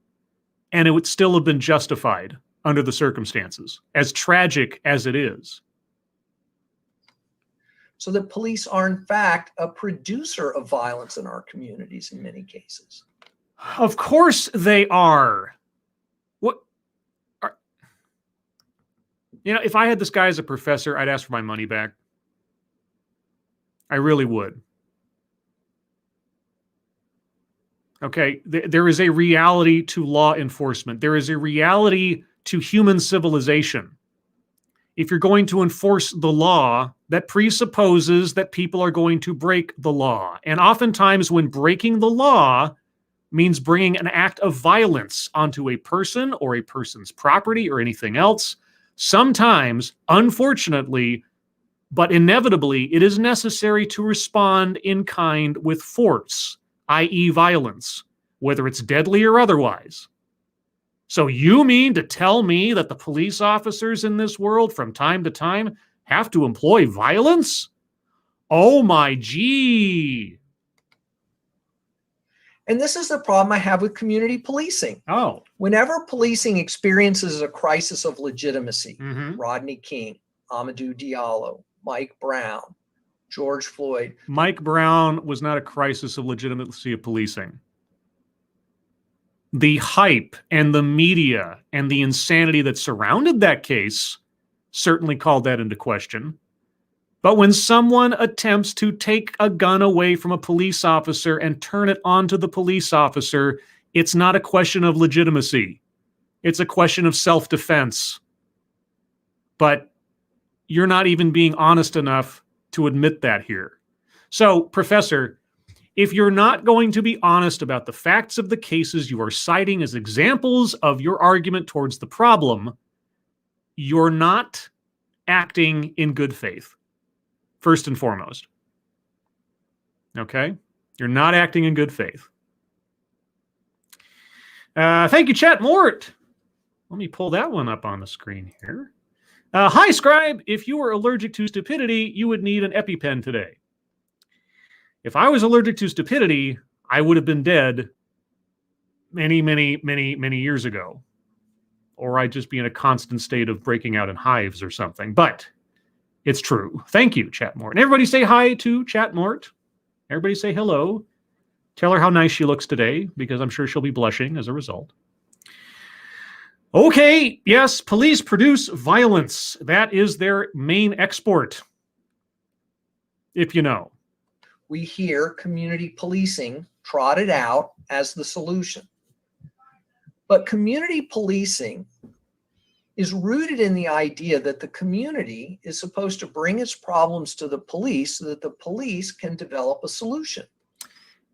and it would still have been justified under the circumstances, as tragic as it is. So the police are, in fact, a producer of violence in our communities in many cases. Of course they are. If I had this guy as a professor, I'd ask for my money back. I really would. Okay, there is a reality to law enforcement. There is a reality to human civilization. If you're going to enforce the law, that presupposes that people are going to break the law. And oftentimes when breaking the law means bringing an act of violence onto a person or a person's property or anything else, sometimes, unfortunately, but inevitably, it is necessary to respond in kind with force, i.e. violence, whether it's deadly or otherwise. So you mean to tell me that the police officers in this world from time to time have to employ violence? Oh my gee. And this is the problem I have with community policing. Oh. Whenever policing experiences a crisis of legitimacy, Mm-hmm. Rodney King, Amadou Diallo, Mike Brown, George Floyd. Mike Brown was not a crisis of legitimacy of policing. The hype and the media and the insanity that surrounded that case certainly called that into question. But when someone attempts to take a gun away from a police officer and turn it onto the police officer, it's not a question of legitimacy. It's a question of self-defense. But you're not even being honest enough to admit that here. So, Professor, if you're not going to be honest about the facts of the cases you are citing as examples of your argument towards the problem, you're not acting in good faith, first and foremost. Okay? You're not acting in good faith. Thank you, Chat Mort. Let me pull that one up on the screen here. Hi, Scribe. If you were allergic to stupidity, you would need an EpiPen today. If I was allergic to stupidity, I would have been dead many, many, many, many years ago. Or I'd just be in a constant state of breaking out in hives or something. But it's true. Thank you, Chat Mort. And everybody say hi to Chat Mort. Everybody say hello. Tell her how nice she looks today, because I'm sure she'll be blushing as a result. Okay, yes, police produce violence. That is their main export, if you know. We hear community policing trotted out as the solution. But community policing is rooted in the idea that the community is supposed to bring its problems to the police so that the police can develop a solution.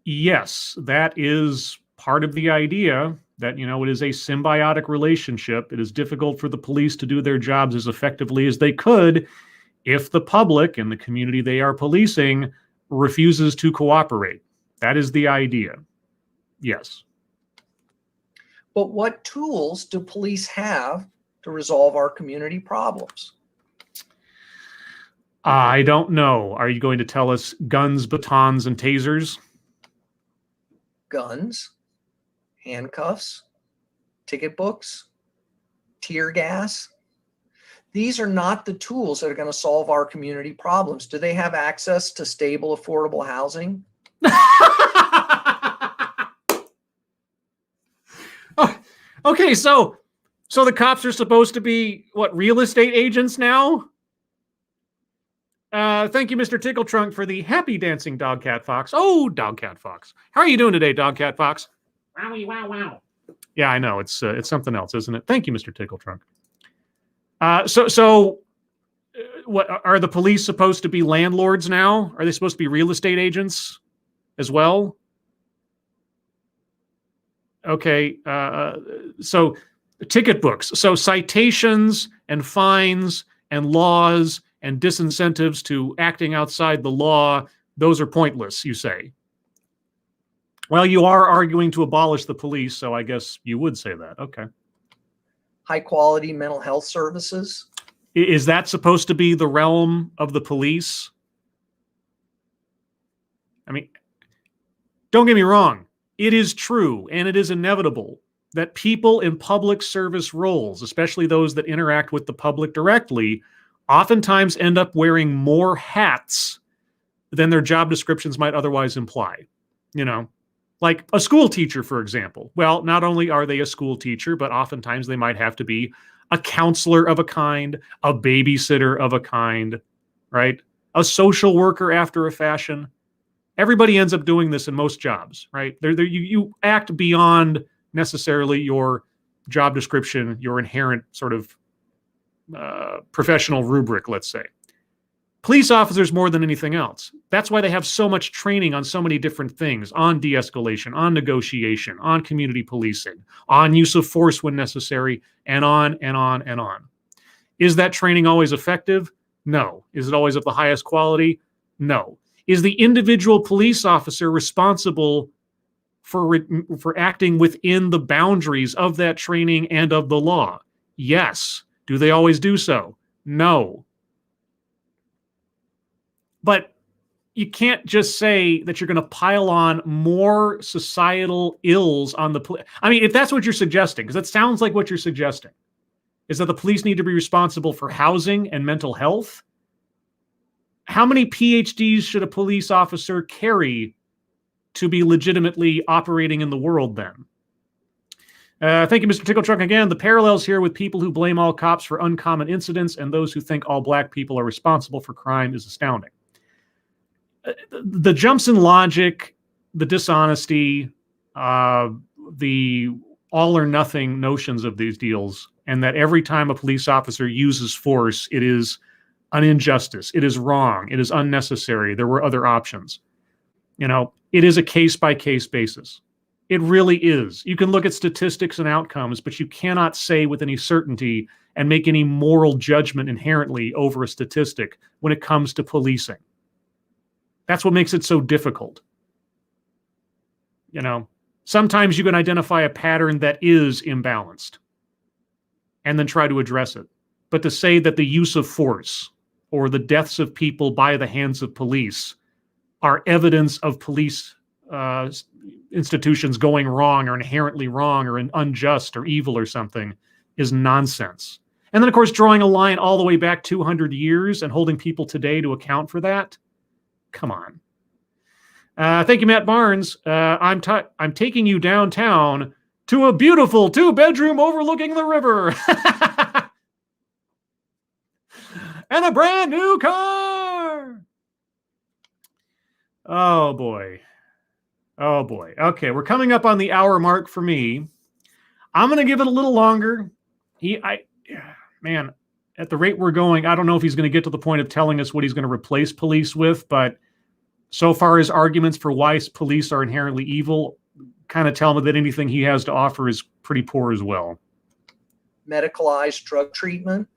Yes, that is part of the idea that, it is a symbiotic relationship. It is difficult for the police to do their jobs as effectively as they could if the public and the community they are policing refuses to cooperate. That is the idea. Yes. But what tools do police have to resolve our community problems? I don't know. Are you going to tell us guns, batons, and tasers? Guns, handcuffs, ticket books, tear gas. These are not the tools that are going to solve our community problems. Do they have access to stable, affordable housing? Oh, okay, so the cops are supposed to be, what, real estate agents now? Thank you, Mr. Tickle Trunk, for the happy dancing Dogcat Fox. Oh, Dogcat Fox. How are you doing today, Dogcat Fox? Wowie, wow, wow. Yeah, I know. It's something else, isn't it? Thank you, Mr. Tickle Trunk. What are the police supposed to be landlords now? Are they supposed to be real estate agents as well? Okay, so ticket books. So citations and fines and laws and disincentives to acting outside the law, those are pointless, you say. Well, you are arguing to abolish the police, so I guess you would say that. Okay. High quality mental health services. Is that supposed to be the realm of the police? I mean, don't get me wrong. It is true, and it is inevitable, that people in public service roles, especially those that interact with the public directly, oftentimes end up wearing more hats than their job descriptions might otherwise imply. Like a school teacher, for example. Well, not only are they a school teacher, but oftentimes they might have to be a counselor of a kind, a babysitter of a kind, right? A social worker after a fashion. Everybody ends up doing this in most jobs, right? You act beyond necessarily your job description, your inherent sort of professional rubric, let's say. Police officers more than anything else. That's why they have so much training on so many different things, on de-escalation, on negotiation, on community policing, on use of force when necessary, and on and on and on. Is that training always effective? No. Is it always of the highest quality? No. Is the individual police officer responsible for acting within the boundaries of that training and of the law? Yes. Do they always do so? No. But you can't just say that you're going to pile on more societal ills on the police. I mean, if that's what you're suggesting, because that sounds like what you're suggesting, is that the police need to be responsible for housing and mental health. How many PhDs should a police officer carry to be legitimately operating in the world then? Thank you, Mr. Tickle Trunk, again. The parallels here with people who blame all cops for uncommon incidents and those who think all black people are responsible for crime is astounding. The jumps in logic, the dishonesty, the all or nothing notions of these deals, and that every time a police officer uses force, it is an injustice, it is wrong, it is unnecessary, there were other options. It is a case-by-case basis. It really is. You can look at statistics and outcomes, but you cannot say with any certainty and make any moral judgment inherently over a statistic when it comes to policing. That's what makes it so difficult. Sometimes you can identify a pattern that is imbalanced and then try to address it. But to say that the use of force or the deaths of people by the hands of police are evidence of police institutions going wrong or inherently wrong or unjust or evil or something is nonsense. And then, of course, drawing a line all the way back 200 years and holding people today to account for that. Come on. Thank you, Matt Barnes. I'm taking you downtown to a beautiful 2-bedroom overlooking the river. And a brand new car. Oh boy. Oh boy. Okay, we're coming up on the hour mark for me. I'm going to give it a little longer. Man, at the rate we're going, I don't know if he's going to get to the point of telling us what he's going to replace police with, but so far his arguments for why police are inherently evil kind of tell me that anything he has to offer is pretty poor as well. Medicalized drug treatment,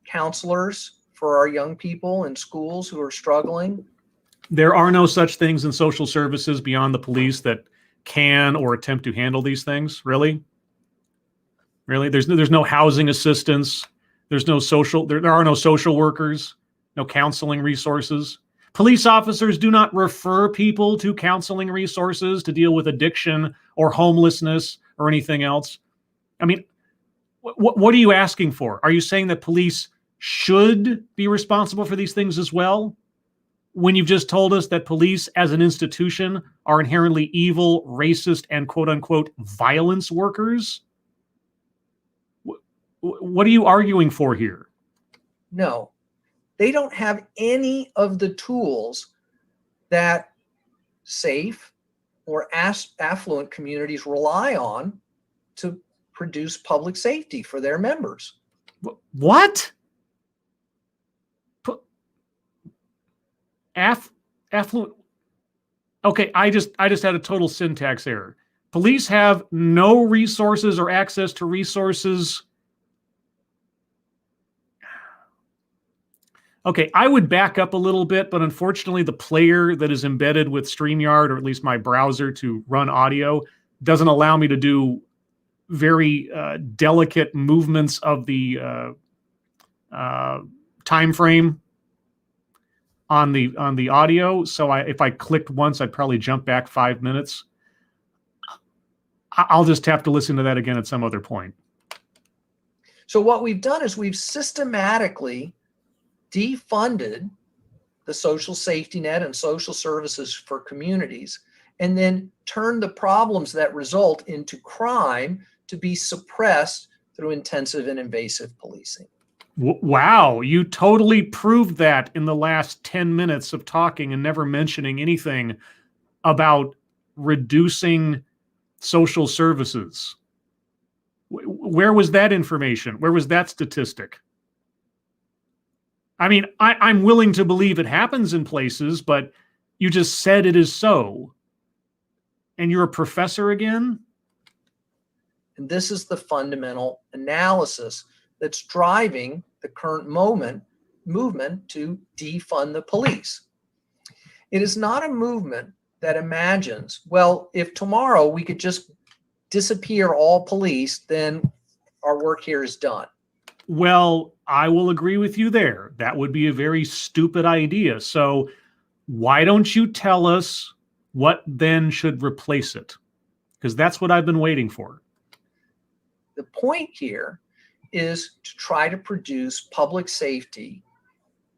counselors for our young people in schools who are struggling. There are no such things in social services beyond the police that can or attempt to handle these things. Really? There's no housing assistance. There are no social workers, no counseling resources. Police officers do not refer people to counseling resources to deal with addiction or homelessness or anything else. I mean, what are you asking for? Are you saying that police should be responsible for these things as well? When you've just told us that police as an institution are inherently evil, racist, and quote unquote violence workers? What are you arguing for here? No, they don't have any of the tools that safe or affluent communities rely on to produce public safety for their members. What? Affluent? Okay, I just had a total syntax error. Police have no resources or access to resources. Okay, I would back up a little bit, but unfortunately the player that is embedded with StreamYard, or at least my browser to run audio, doesn't allow me to do very delicate movements of the time frame on the audio. So if I clicked once, I'd probably jump back 5 minutes. I'll just have to listen to that again at some other point. So what we've done is we've systematically defunded the social safety net and social services for communities, and then turned the problems that result into crime to be suppressed through intensive and invasive policing. Wow, you totally proved that in the last 10 minutes of talking and never mentioning anything about reducing social services. Where was that information? Where was that statistic? I mean, I'm willing to believe it happens in places, but you just said it is so. And you're a professor again? And this is the fundamental analysis that's driving the current movement to defund the police. It is not a movement that imagines, well, if tomorrow we could just disappear all police, then our work here is done. Well, I will agree with you there. That would be a very stupid idea. So why don't you tell us what then should replace it? Because that's what I've been waiting for. The point here is to try to produce public safety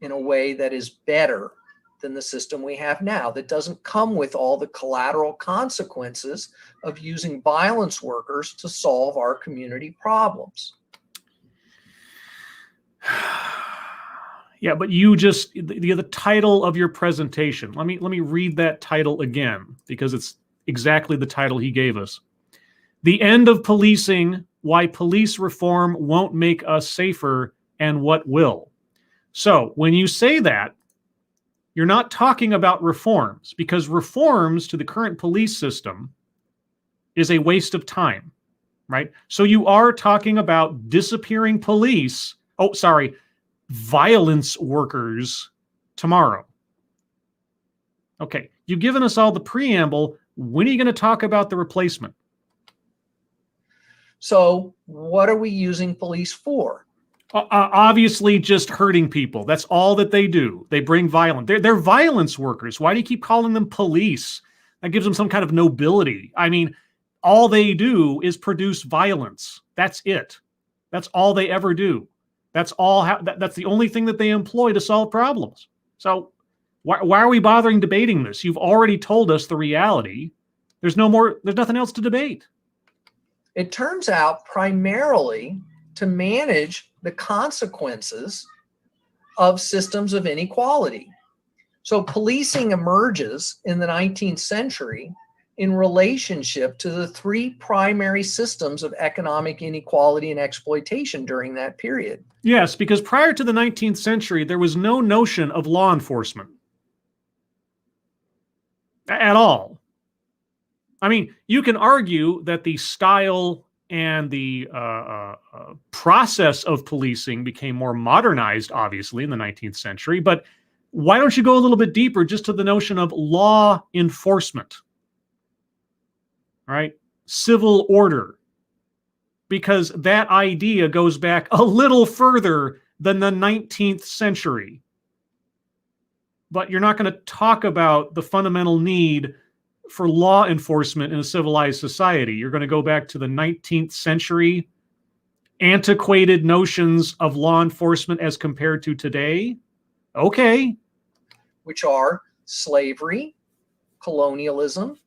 in a way that is better than the system we have now, that doesn't come with all the collateral consequences of using violence workers to solve our community problems. Yeah, but you just, the title of your presentation, let me read that title again, because it's exactly the title he gave us. The End of Policing, Why Police Reform Won't Make Us Safer and What Will. So when you say that, you're not talking about reforms, because reforms to the current police system is a waste of time, right? So you are talking about disappearing police, violence workers tomorrow. Okay, you've given us all the preamble. When are you going to talk about the replacement? So what are we using police for? Obviously just hurting people. That's all that they do. They bring violence. They're violence workers. Why do you keep calling them police? That gives them some kind of nobility. I mean, all they do is produce violence. That's it. That's all they ever do. That's the only thing that they employ to solve problems. So why are we bothering debating this? You've already told us the reality. There's nothing else to debate. It turns out primarily to manage the consequences of systems of inequality. So policing emerges in the 19th century in relationship to the three primary systems of economic inequality and exploitation during that period. Yes, because prior to the 19th century, there was no notion of law enforcement at all. I mean, you can argue that the style and the process of policing became more modernized, obviously, in the 19th century, but why don't you go a little bit deeper just to the notion of law enforcement, right? Civil order, because that idea goes back a little further than the 19th century. But you're not going to talk about the fundamental need for law enforcement in a civilized society. You're going to go back to the 19th century, antiquated notions of law enforcement as compared to today. Okay. Which are slavery, colonialism,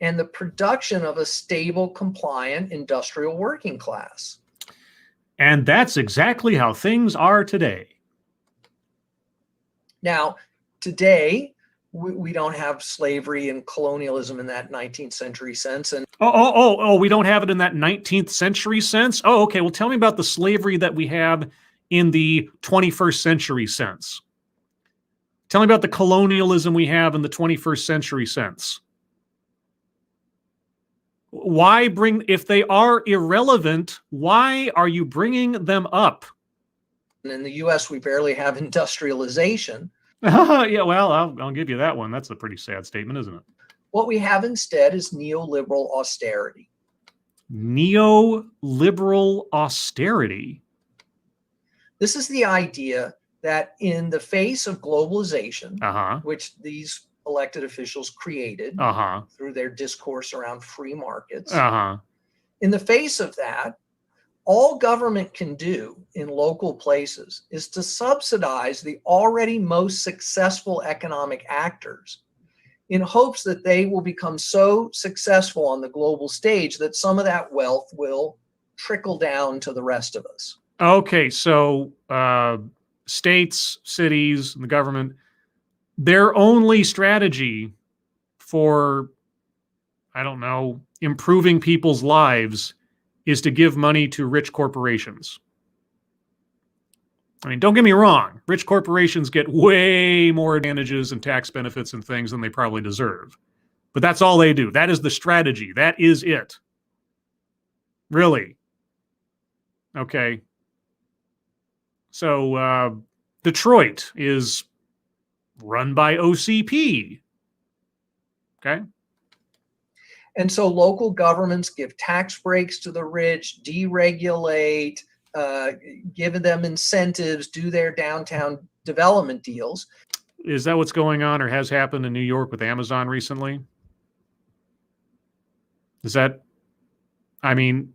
and the production of a stable, compliant industrial working class. And that's exactly how things are today. Now, today, we don't have slavery and colonialism in that 19th century sense. And we don't have it in that 19th century sense? Oh, okay. Well, tell me about the slavery that we have in the 21st century sense. Tell me about the colonialism we have in the 21st century sense. Why bring, if they are irrelevant, why are you bringing them up? in the US, we barely have industrialization. Yeah, well, I'll give you that one. That's a pretty sad statement, isn't it? What we have instead is neoliberal austerity. Neoliberal austerity? This is the idea that in the face of globalization, which these elected officials created through their discourse around free markets, in the face of that, all government can do in local places is to subsidize the already most successful economic actors in hopes that they will become so successful on the global stage that some of that wealth will trickle down to the rest of us. Okay, so states, cities, and the government, their only strategy for, I don't know, improving people's lives is to give money to rich corporations. I mean, don't get me wrong. Rich corporations get way more advantages and tax benefits and things than they probably deserve. But that's all they do. That is the strategy. That is it. Really. Okay. So Detroit is run by OCP. Okay. And so local governments give tax breaks to the rich, deregulate, give them incentives, do their downtown development deals. Is that what's going on or has happened in New York with Amazon recently? Is that, I mean,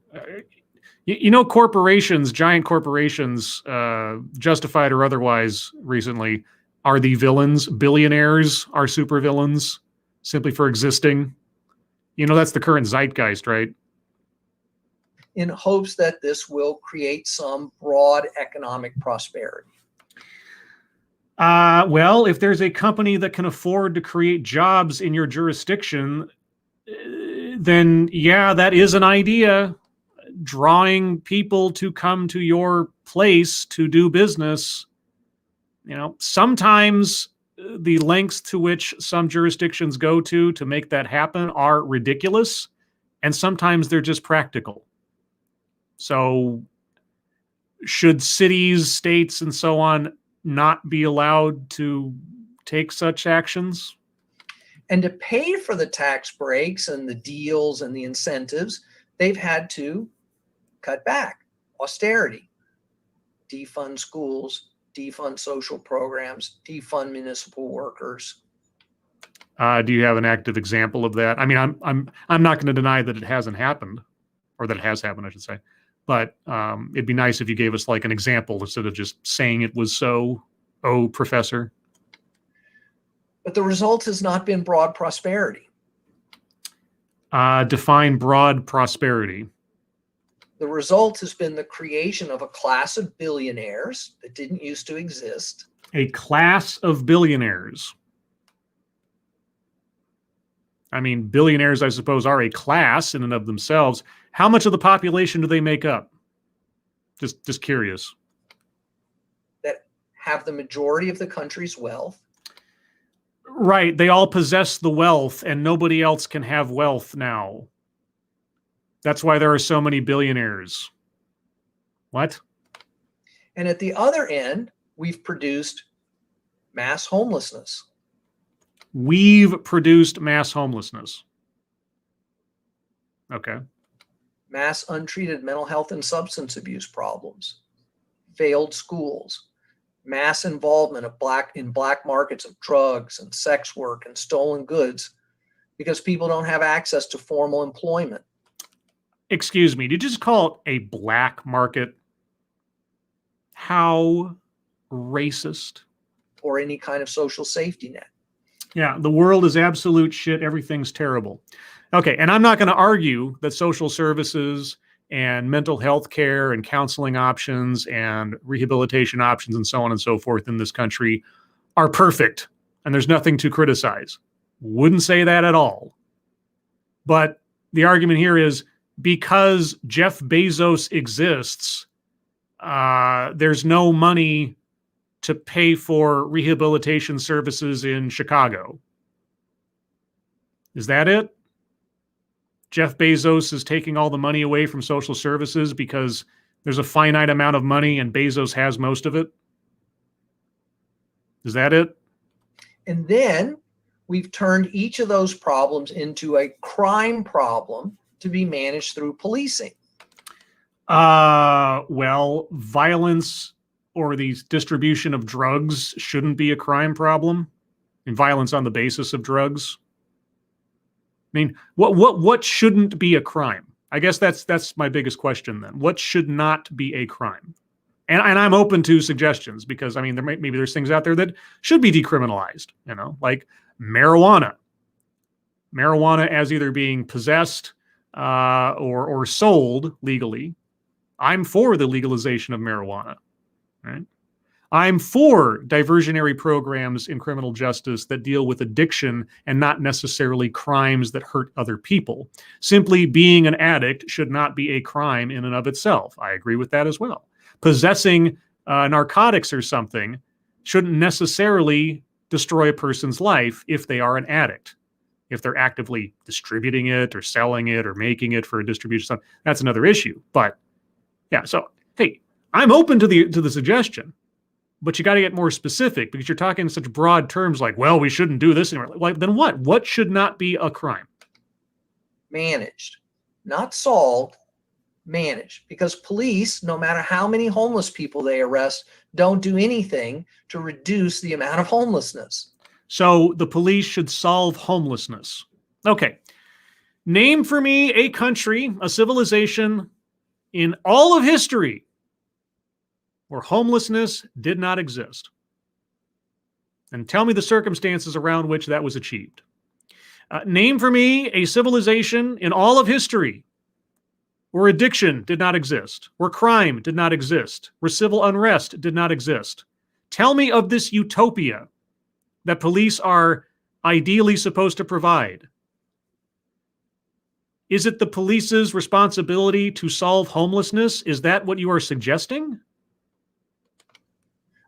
you know, corporations, giant corporations, justified or otherwise recently, are the villains. Billionaires are supervillains simply for existing. You know, that's the current zeitgeist, right? In hopes that this will create some broad economic prosperity. Well, if there's a company that can afford to create jobs in your jurisdiction, then yeah, that is an idea. Drawing people to come to your place to do business. You know, sometimes the lengths to which some jurisdictions go to make that happen are ridiculous, and sometimes they're just practical. So should cities, states, and so on not be allowed to take such actions? And to pay for the tax breaks and the deals and the incentives, they've had to cut back, austerity, defund schools, defund social programs, defund municipal workers. Do you have an active example of that? I mean, I'm not going to deny that it hasn't happened, or that it has happened, I should say. But it'd be nice if you gave us like an example instead of just saying it was so. Oh, Professor. But the result has not been broad prosperity. Define broad prosperity. The result has been the creation of a class of billionaires that didn't used to exist. A class of billionaires. I mean, billionaires, I suppose, are a class in and of themselves. How much of the population do they make up? Just curious. That have the majority of the country's wealth. Right. They all possess the wealth, and nobody else can have wealth now. That's why there are so many billionaires. What? And at the other end, we've produced mass homelessness. We've produced mass homelessness. Okay. Mass untreated mental health and substance abuse problems, failed schools, mass involvement of black markets of drugs and sex work and stolen goods because people don't have access to formal employment. Excuse me, did you just call it a black market? How racist. Or any kind of social safety net. Yeah, the world is absolute shit. Everything's terrible. Okay, and I'm not going to argue that social services and mental health care and counseling options and rehabilitation options and so on and so forth in this country are perfect, and there's nothing to criticize. Wouldn't say that at all. But the argument here is because Jeff Bezos exists, there's no money to pay for rehabilitation services in Chicago. Is that it? Jeff Bezos is taking all the money away from social services because there's a finite amount of money and Bezos has most of it? Is that it? And then we've turned each of those problems into a crime problem to be managed through policing. Well, violence or the distribution of drugs shouldn't be a crime problem. And violence on the basis of drugs. I mean, what shouldn't be a crime? I guess that's my biggest question then. What should not be a crime? And I'm open to suggestions because I mean maybe there's things out there that should be decriminalized, you know, like marijuana. Marijuana as either being possessed or sold legally. I'm for the legalization of marijuana. Right? I'm for diversionary programs in criminal justice that deal with addiction and not necessarily crimes that hurt other people. Simply being an addict should not be a crime in and of itself. I agree with that as well. Possessing narcotics or something shouldn't necessarily destroy a person's life if they are an addict. If they're actively distributing it or selling it or making it for a distribution, that's another issue. But yeah, so hey, I'm open to the suggestion, but you got to get more specific because you're talking in such broad terms like, well, we shouldn't do this anymore. Like, then what? What should not be a crime? Managed, not solved, managed. Because police, no matter how many homeless people they arrest, don't do anything to reduce the amount of homelessness. So the police should solve homelessness. Okay. Name for me a country, a civilization in all of history where homelessness did not exist. And tell me the circumstances around which that was achieved. Name for me a civilization in all of history where addiction did not exist, where crime did not exist, where civil unrest did not exist. Tell me of this utopia that police are ideally supposed to provide. Is it the police's responsibility to solve homelessness? Is that what you are suggesting?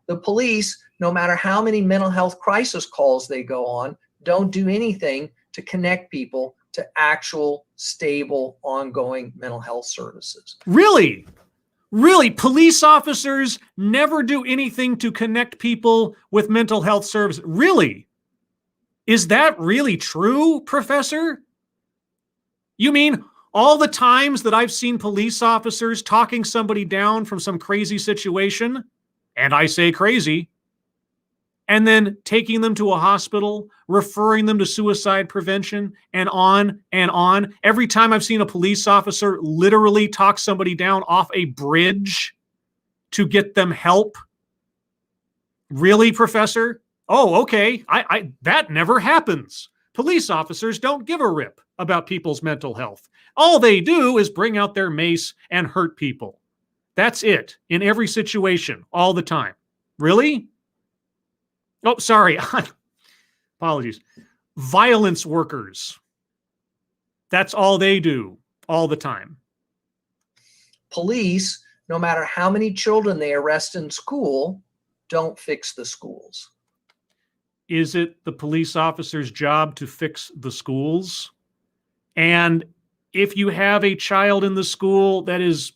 The police, no matter how many mental health crisis calls they go on, don't do anything to connect people to actual, stable, ongoing mental health services. Really? Really? Police officers never do anything to connect people with mental health services? Really? Is that really true, Professor? You mean all the times that I've seen police officers talking somebody down from some crazy situation, and I say crazy, and then taking them to a hospital, referring them to suicide prevention, and on and on. Every time I've seen a police officer literally talk somebody down off a bridge to get them help. Really, Professor? Oh, okay. That never happens. Police officers don't give a rip about people's mental health. All they do is bring out their mace and hurt people. That's it, in every situation, all the time. Really? Oh, sorry. Apologies. Violence workers. That's all they do, all the time. Police, no matter how many children they arrest in school, don't fix the schools. Is it the police officer's job to fix the schools? And if you have a child in the school that is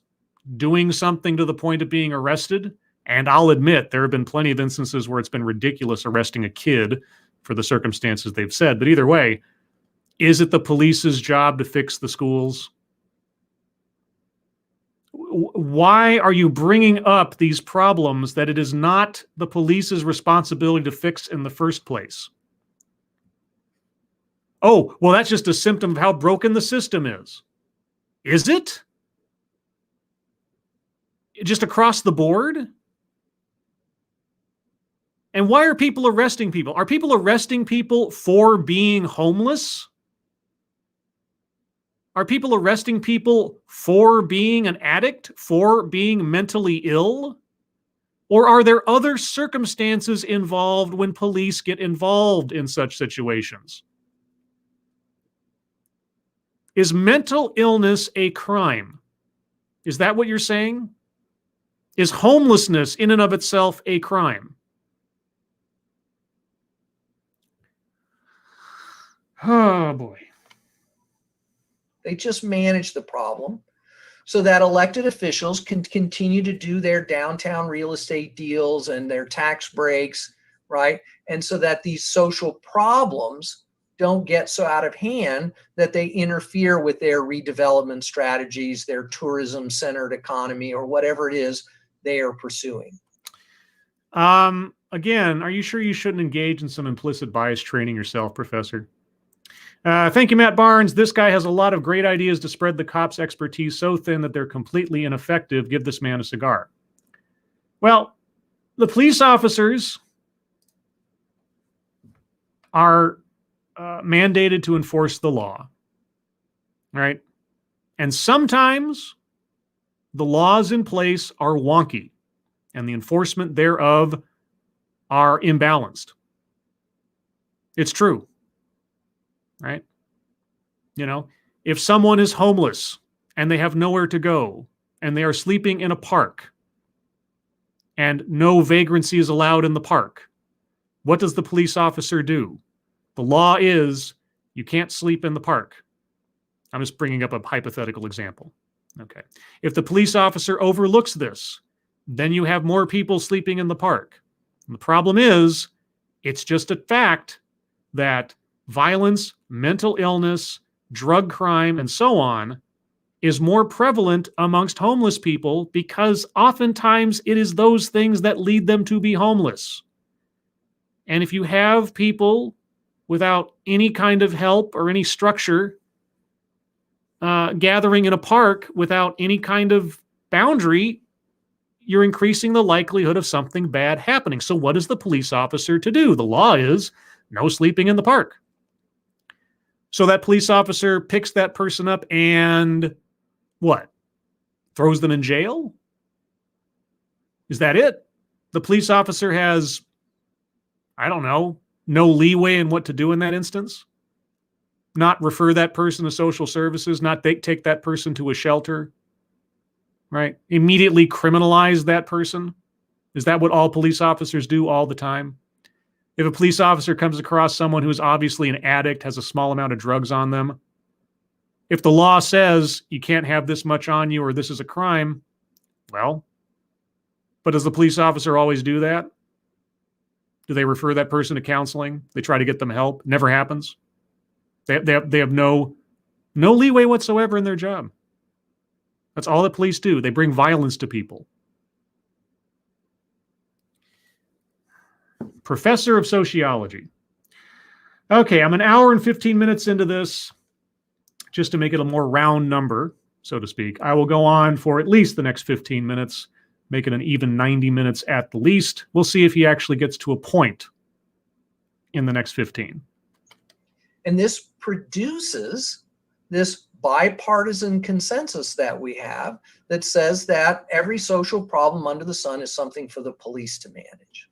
doing something to the point of being arrested, and I'll admit there have been plenty of instances where it's been ridiculous arresting a kid for the circumstances they've said, but either way, is it the police's job to fix the schools? Why are you bringing up these problems that it is not the police's responsibility to fix in the first place? Oh, well, that's just a symptom of how broken the system is. Is it? Just across the board? And why are people arresting people? Are people arresting people for being homeless? Are people arresting people for being an addict, for being mentally ill? Or are there other circumstances involved when police get involved in such situations? Is mental illness a crime? Is that what you're saying? Is homelessness in and of itself a crime? Oh, boy. They just manage the problem so that elected officials can continue to do their downtown real estate deals and their tax breaks, right? And so that these social problems don't get so out of hand that they interfere with their redevelopment strategies, their tourism-centered economy, or whatever it is they are pursuing. Again, are you sure you shouldn't engage in some implicit bias training yourself, Professor? Thank you, Matt Barnes. This guy has a lot of great ideas to spread the cops' expertise so thin that they're completely ineffective. Give this man a cigar. Well, the police officers are mandated to enforce the law, right? And sometimes the laws in place are wonky and the enforcement thereof are imbalanced. It's true. Right? You know, if someone is homeless and they have nowhere to go and they are sleeping in a park and no vagrancy is allowed in the park, what does the police officer do? The law is you can't sleep in the park. I'm just bringing up a hypothetical example. Okay. If the police officer overlooks this, then you have more people sleeping in the park. And the problem is, it's just a fact that violence, mental illness, drug crime, and so on is more prevalent amongst homeless people because oftentimes it is those things that lead them to be homeless. And if you have people without any kind of help or any structure gathering in a park without any kind of boundary, you're increasing the likelihood of something bad happening. So what is the police officer to do? The law is no sleeping in the park. So that police officer picks that person up and what? Throws them in jail? Is that it? The police officer has, I don't know, no leeway in what to do in that instance? Not refer that person to social services, not take that person to a shelter, right? Immediately criminalize that person? Is that what all police officers do all the time? If a police officer comes across someone who is obviously an addict, has a small amount of drugs on them, if the law says you can't have this much on you or this is a crime, well, but does the police officer always do that? Do they refer that person to counseling? They try to get them help? Never happens. They have no leeway whatsoever in their job. That's all that police do. They bring violence to people. Professor of sociology. Okay, I'm an hour and 15 minutes into this. Just to make it a more round number, so to speak, I will go on for at least the next 15 minutes, make it an even 90 minutes at the least. We'll see if he actually gets to a point in the next 15. And this produces this bipartisan consensus that we have that says that every social problem under the sun is something for the police to manage.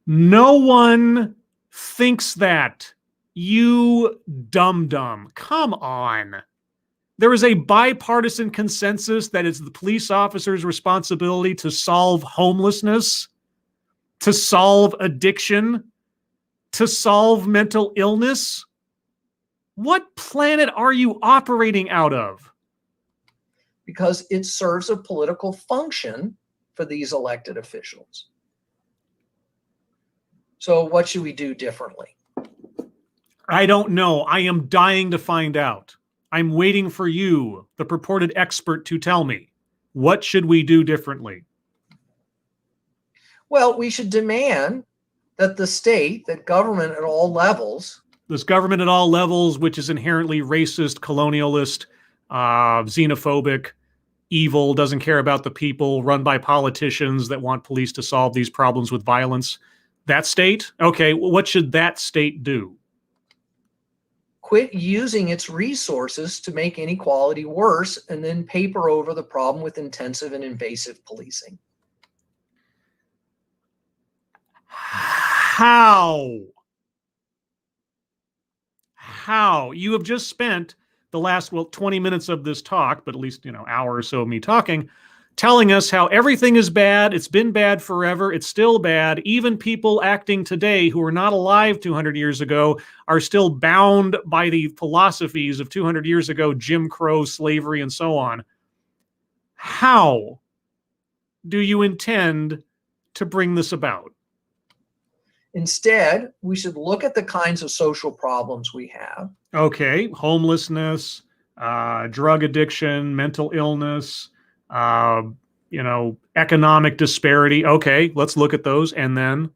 No one thinks that. You dum-dum. Come on. There is a bipartisan consensus that it's the police officer's responsibility to solve homelessness, to solve addiction, to solve mental illness. What planet are you operating out of? Because it serves a political function for these elected officials. So what should we do differently? I don't know. I am dying to find out. I'm waiting for you, the purported expert, to tell me. What should we do differently? Well, we should demand that the state, that government at all levels, This government at all levels, which is inherently racist, colonialist, xenophobic, evil, doesn't care about the people, run by politicians that want police to solve these problems with violence. That state? Okay, what should that state do? quit using its resources to make inequality worse and then paper over the problem with intensive and invasive policing. How? You have just spent the last, 20 minutes of this talk, but at least, hour or so of me talking, telling us how everything is bad. It's been bad forever. It's still bad. Even people acting today who were not alive 200 years ago are still bound by the philosophies of 200 years ago, Jim Crow, slavery, and so on. How do you intend to bring this about? Instead, we should look at the kinds of social problems we have. Okay, homelessness, drug addiction, mental illness, economic disparity. Okay, let's look at those and then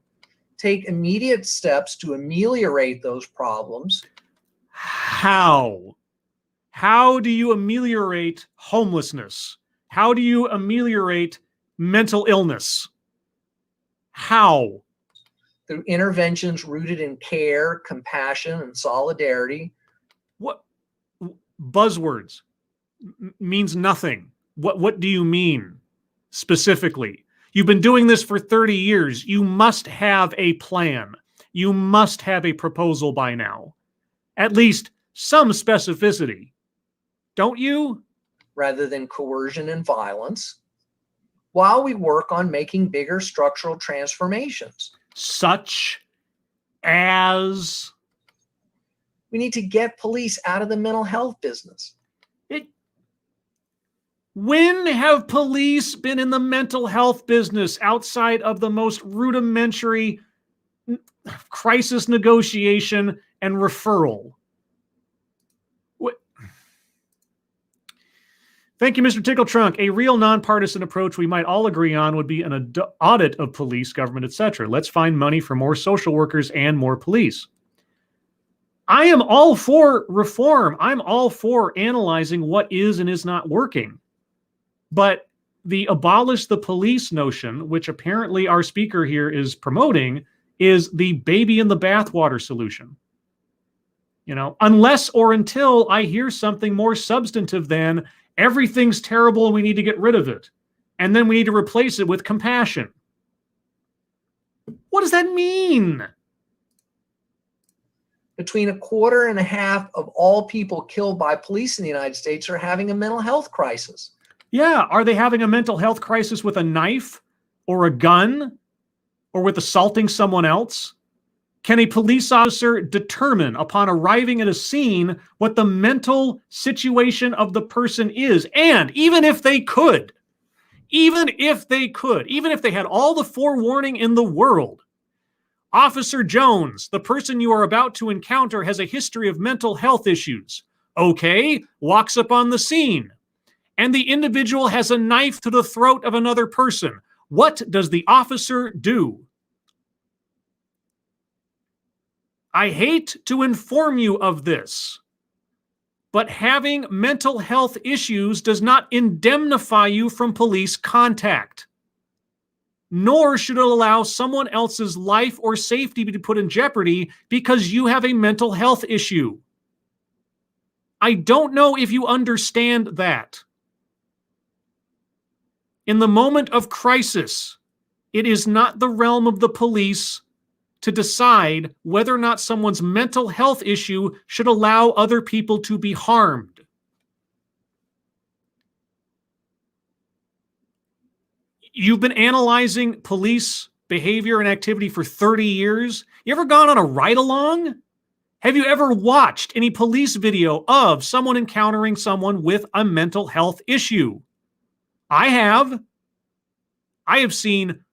take immediate steps to ameliorate those problems. How? How do you ameliorate homelessness? How do you ameliorate mental illness? How? Through interventions rooted in care, compassion, and solidarity. What buzzwords means nothing. What do you mean specifically? You've been doing this for 30 years. You must have a plan. You must have a proposal by now. At least some specificity. Don't you? Rather than coercion and violence, while we work on making bigger structural transformations. Such as? We need to get police out of the mental health business. When have police been in the mental health business outside of the most rudimentary crisis negotiation and referral? Thank you, Mr. Tickletrunk. A real nonpartisan approach we might all agree on would be an audit of police, government, etc. Let's find money for more social workers and more police. I am all for reform. I'm all for analyzing what is and is not working. But the abolish the police notion, which apparently our speaker here is promoting, is the baby in the bathwater solution. Unless or until I hear something more substantive than everything's terrible and we need to get rid of it. And then we need to replace it with compassion. What does that mean? Between 1.25% of all people killed by police in the United States are having a mental health crisis. Yeah, are they having a mental health crisis with a knife or a gun or with assaulting someone else? Can a police officer determine upon arriving at a scene what the mental situation of the person is? And even if they had all the forewarning in the world, Officer Jones, the person you are about to encounter, has a history of mental health issues. Okay, walks up on the scene, and the individual has a knife to the throat of another person. What does the officer do? I hate to inform you of this, but having mental health issues does not indemnify you from police contact, nor should it allow someone else's life or safety to be put in jeopardy because you have a mental health issue. I don't know if you understand that. In the moment of crisis, it is not the realm of the police to decide whether or not someone's mental health issue should allow other people to be harmed. You've been analyzing police behavior and activity for 30 years. You ever gone on a ride-along? Have you ever watched any police video of someone encountering someone with a mental health issue? I have. I have seen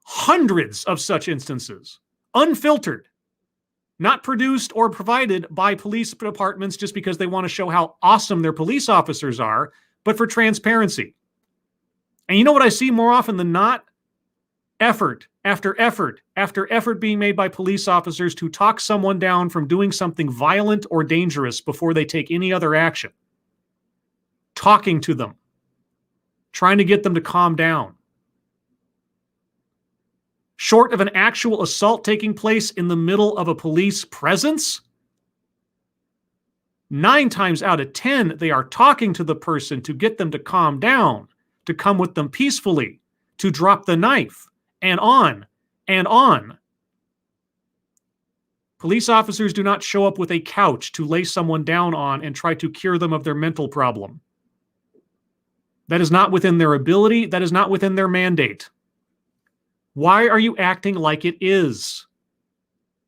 hundreds of such instances, unfiltered, not produced or provided by police departments just because they want to show how awesome their police officers are, but for transparency. And you know what I see more often than not? Effort after effort after effort being made by police officers to talk someone down from doing something violent or dangerous before they take any other action. Talking to them. Trying to get them to calm down. Short of an actual assault taking place in the middle of a police presence, 9 times out of 10, they are talking to the person to get them to calm down, to come with them peacefully, to drop the knife, and on and on. Police officers do not show up with a couch to lay someone down on and try to cure them of their mental problem. That is not within their ability. That is not within their mandate. Why are you acting like it is?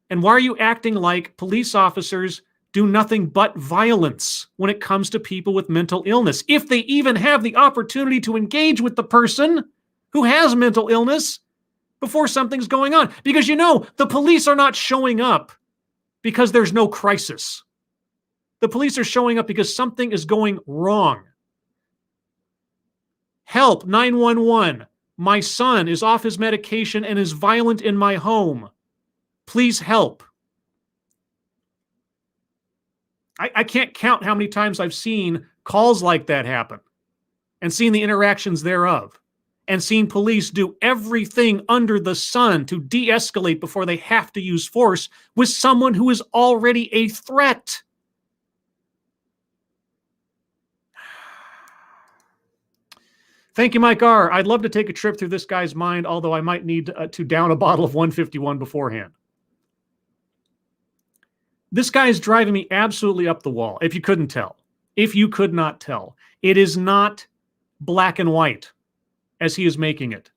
And why are you acting like police officers do nothing but violence when it comes to people with mental illness? If they even have the opportunity to engage with the person who has mental illness before something's going on. Because you know, the police are not showing up because there's no crisis. The police are showing up because something is going wrong. Help, 911. My son is off his medication and is violent in my home. Please help. I can't count how many times I've seen calls like that happen and seen the interactions thereof and seen police do everything under the sun to de-escalate before they have to use force with someone who is already a threat. Thank you, Mike R. I'd love to take a trip through this guy's mind, although I might need to down a bottle of 151 beforehand. This guy is driving me absolutely up the wall, if you couldn't tell. If you could not tell. It is not black and white, as he is making it.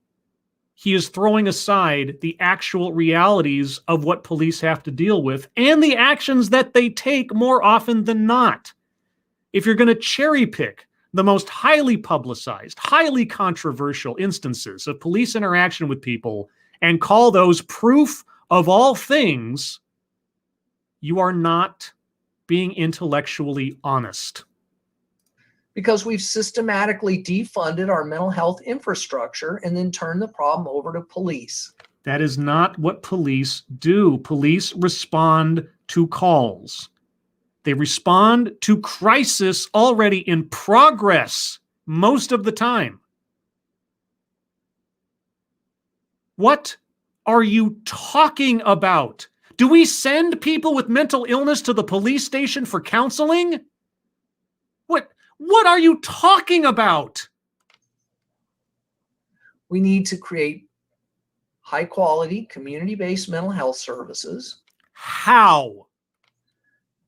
He is throwing aside the actual realities of what police have to deal with and the actions that they take more often than not. If you're going to cherry pick the most highly publicized, highly controversial instances of police interaction with people and call those proof of all things, you are not being intellectually honest. Because we've systematically defunded our mental health infrastructure and then turned the problem over to police. That is not what police do. Police respond to calls. They respond to crisis already in progress most of the time. What are you talking about? Do we send people with mental illness to the police station for counseling? What are you talking about? We need to create high-quality, community-based mental health services. How?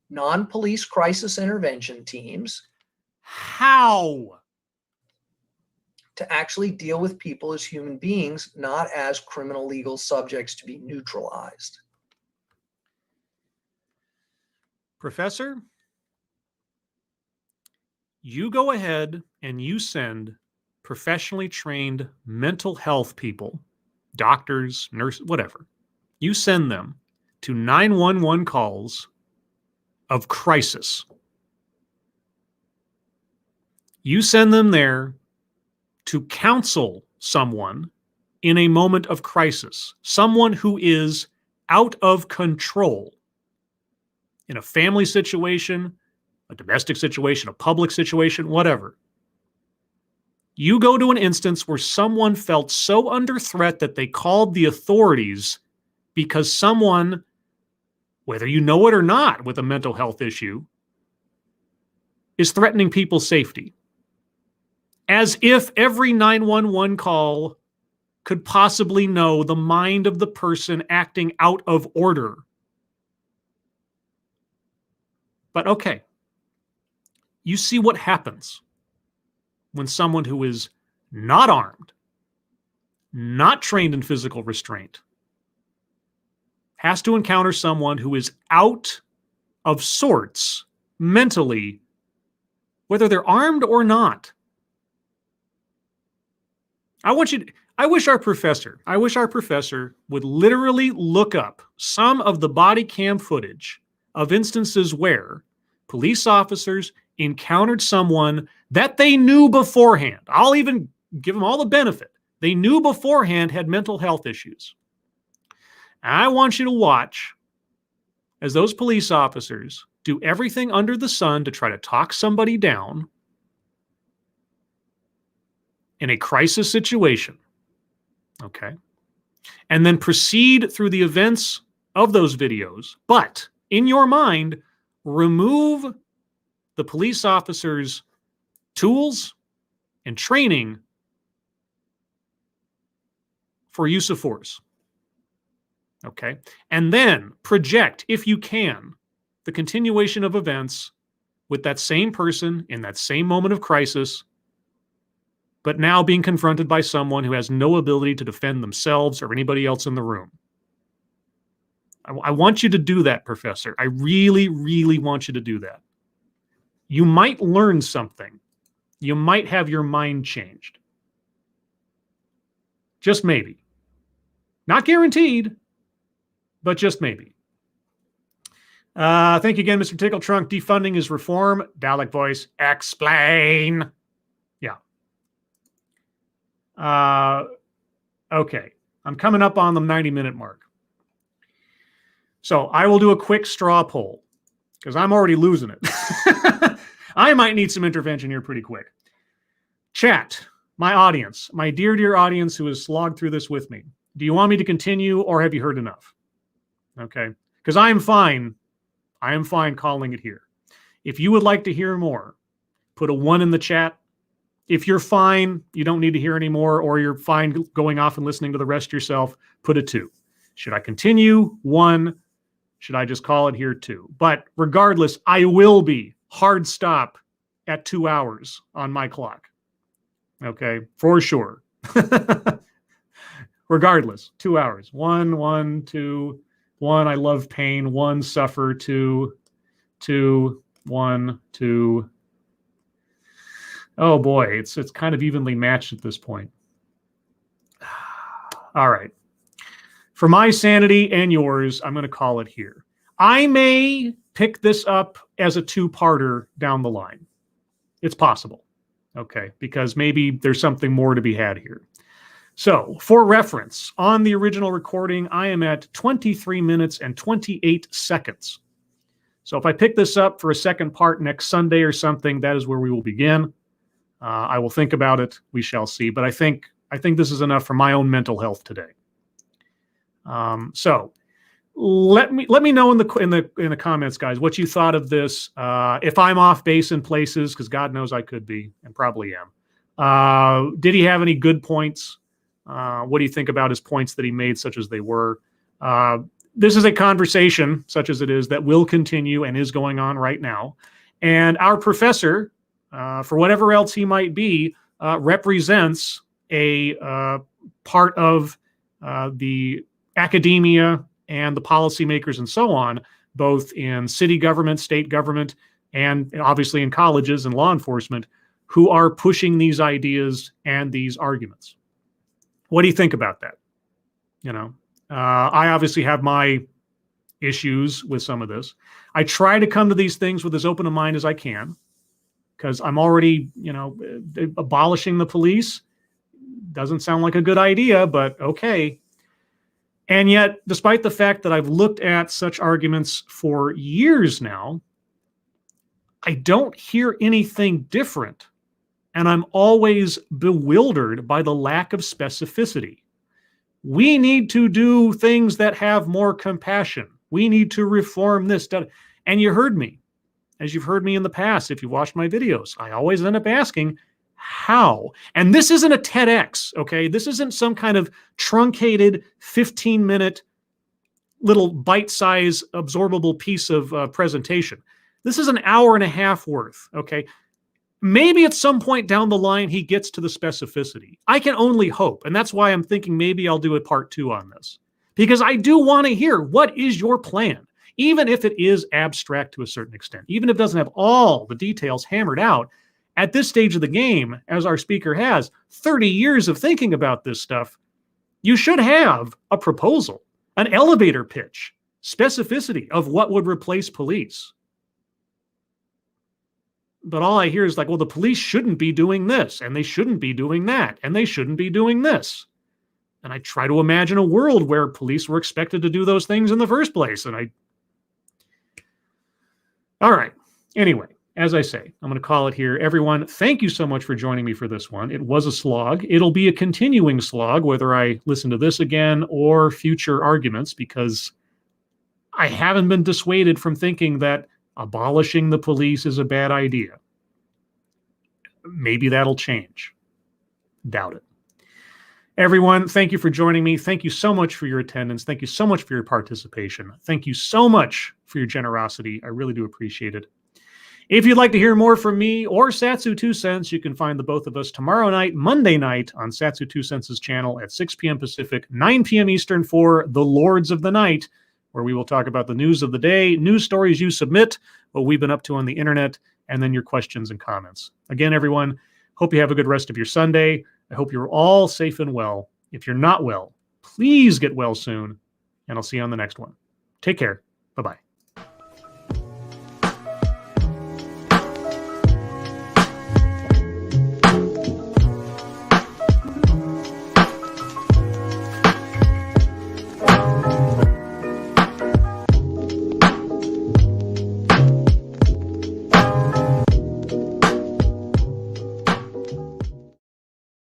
Non-police crisis intervention teams. How? To actually deal with people as human beings, not as criminal legal subjects to be neutralized. Professor, you go ahead and you send professionally trained mental health people, doctors, nurses, whatever. You send them to 911 calls of crisis. You send them there to counsel someone in a moment of crisis, someone who is out of control in a family situation, a domestic situation, a public situation, whatever. You go to an instance where someone felt so under threat that they called the authorities because someone, whether you know it or not, with a mental health issue, is threatening people's safety. As if every 911 call could possibly know the mind of the person acting out of order. But okay, you see what happens when someone who is not armed, not trained in physical restraint, has to encounter someone who is out of sorts mentally, whether they're armed or not. I wish our professor would literally look up some of the body cam footage of instances where police officers encountered someone that they knew beforehand. I'll even give them all the benefit. They knew beforehand had mental health issues. And I want you to watch as those police officers do everything under the sun to try to talk somebody down in a crisis situation, okay? And then proceed through the events of those videos, but in your mind, remove the police officer's tools and training for use of force, okay? And then project, if you can, the continuation of events with that same person in that same moment of crisis, but now being confronted by someone who has no ability to defend themselves or anybody else in the room. I want you to do that, Professor. I really, really want you to do that. You might learn something. You might have your mind changed. Just maybe. Not guaranteed, but just maybe. Thank you again, Mr. Tickle Trunk. Defunding is reform. Dalek voice. Explain. Yeah. Okay. I'm coming up on the 90-minute mark. So I will do a quick straw poll because I'm already losing it. I might need some intervention here pretty quick. Chat, my audience, my dear, dear audience who has slogged through this with me. Do you want me to continue or have you heard enough? Okay. Because I am fine calling it here. If you would like to hear more, put a 1 in the chat. If you're fine, you don't need to hear anymore, or you're fine going off and listening to the rest yourself, put a 2. Should I continue? 1. Should I just call it here? 2. But regardless, I will be hard stop at 2 hours on my clock. Okay, for sure. Regardless, 2 hours. 1, 1, 2, 1. I love pain. 1, suffer. 2, 2, 1, 2. Oh boy, it's kind of evenly matched at this point. All right. For my sanity and yours, I'm going to call it here. I may pick this up as a 2-parter down the line. It's possible, okay, because maybe there's something more to be had here. So, for reference, on the original recording, I am at 23 minutes and 28 seconds. So if I pick this up for a second part next Sunday or something, that is where we will begin. I will think about it. We shall see. But I think this is enough for my own mental health today. So let me know in the comments, guys, what you thought of this. If I'm off base in places, because God knows I could be and probably am. Did he have any good points? What do you think about his points that he made, such as they were? This is a conversation, such as it is, that will continue and is going on right now. And our professor, for whatever else he might be, represents a part of the academia and the policymakers and so on, both in city government, state government, and obviously in colleges and law enforcement, who are pushing these ideas and these arguments. What do you think about that? You know, I obviously have my issues with some of this. I try to come to these things with as open a mind as I can, because I'm already, abolishing the police. Doesn't sound like a good idea, but okay. And yet, despite the fact that I've looked at such arguments for years now, I don't hear anything different. And I'm always bewildered by the lack of specificity. We need to do things that have more compassion. We need to reform this. And you heard me. as you've heard me in the past, if you watched my videos, I always end up asking, how? And this isn't a TEDx, okay? This isn't some kind of truncated 15-minute little bite-size absorbable piece of presentation. This is an hour and a half worth, okay? Maybe at some point down the line, he gets to the specificity. I can only hope. And that's why I'm thinking maybe I'll do a part 2 on this. Because I do want to hear, what is your plan? Even if it is abstract to a certain extent, even if it doesn't have all the details hammered out, at this stage of the game, as our speaker has 30 years of thinking about this stuff, you should have a proposal, an elevator pitch, specificity of what would replace police. But all I hear is like, well, the police shouldn't be doing this, and they shouldn't be doing that, and they shouldn't be doing this. And I try to imagine a world where police were expected to do those things in the first place. All right. Anyway, as I say, I'm going to call it here. Everyone, thank you so much for joining me for this one. It was a slog. It'll be a continuing slog, whether I listen to this again or future arguments, because I haven't been dissuaded from thinking that abolishing the police is a bad idea. Maybe that'll change. Doubt it. Everyone, thank you for joining me. Thank you so much for your attendance. Thank you so much for your participation. Thank you so much for your generosity. I really do appreciate it. If you'd like to hear more from me or Satsu 2 Cents, you can find the both of us tomorrow night, Monday night, on Satsu 2 Cents' channel at 6 p.m. Pacific, 9 p.m. Eastern for The Lords of the Night, where we will talk about the news of the day, news stories you submit, what we've been up to on the internet, and then your questions and comments. Again, everyone, hope you have a good rest of your Sunday. I hope you're all safe and well. If you're not well, please get well soon, and I'll see you on the next one. Take care. Bye-bye.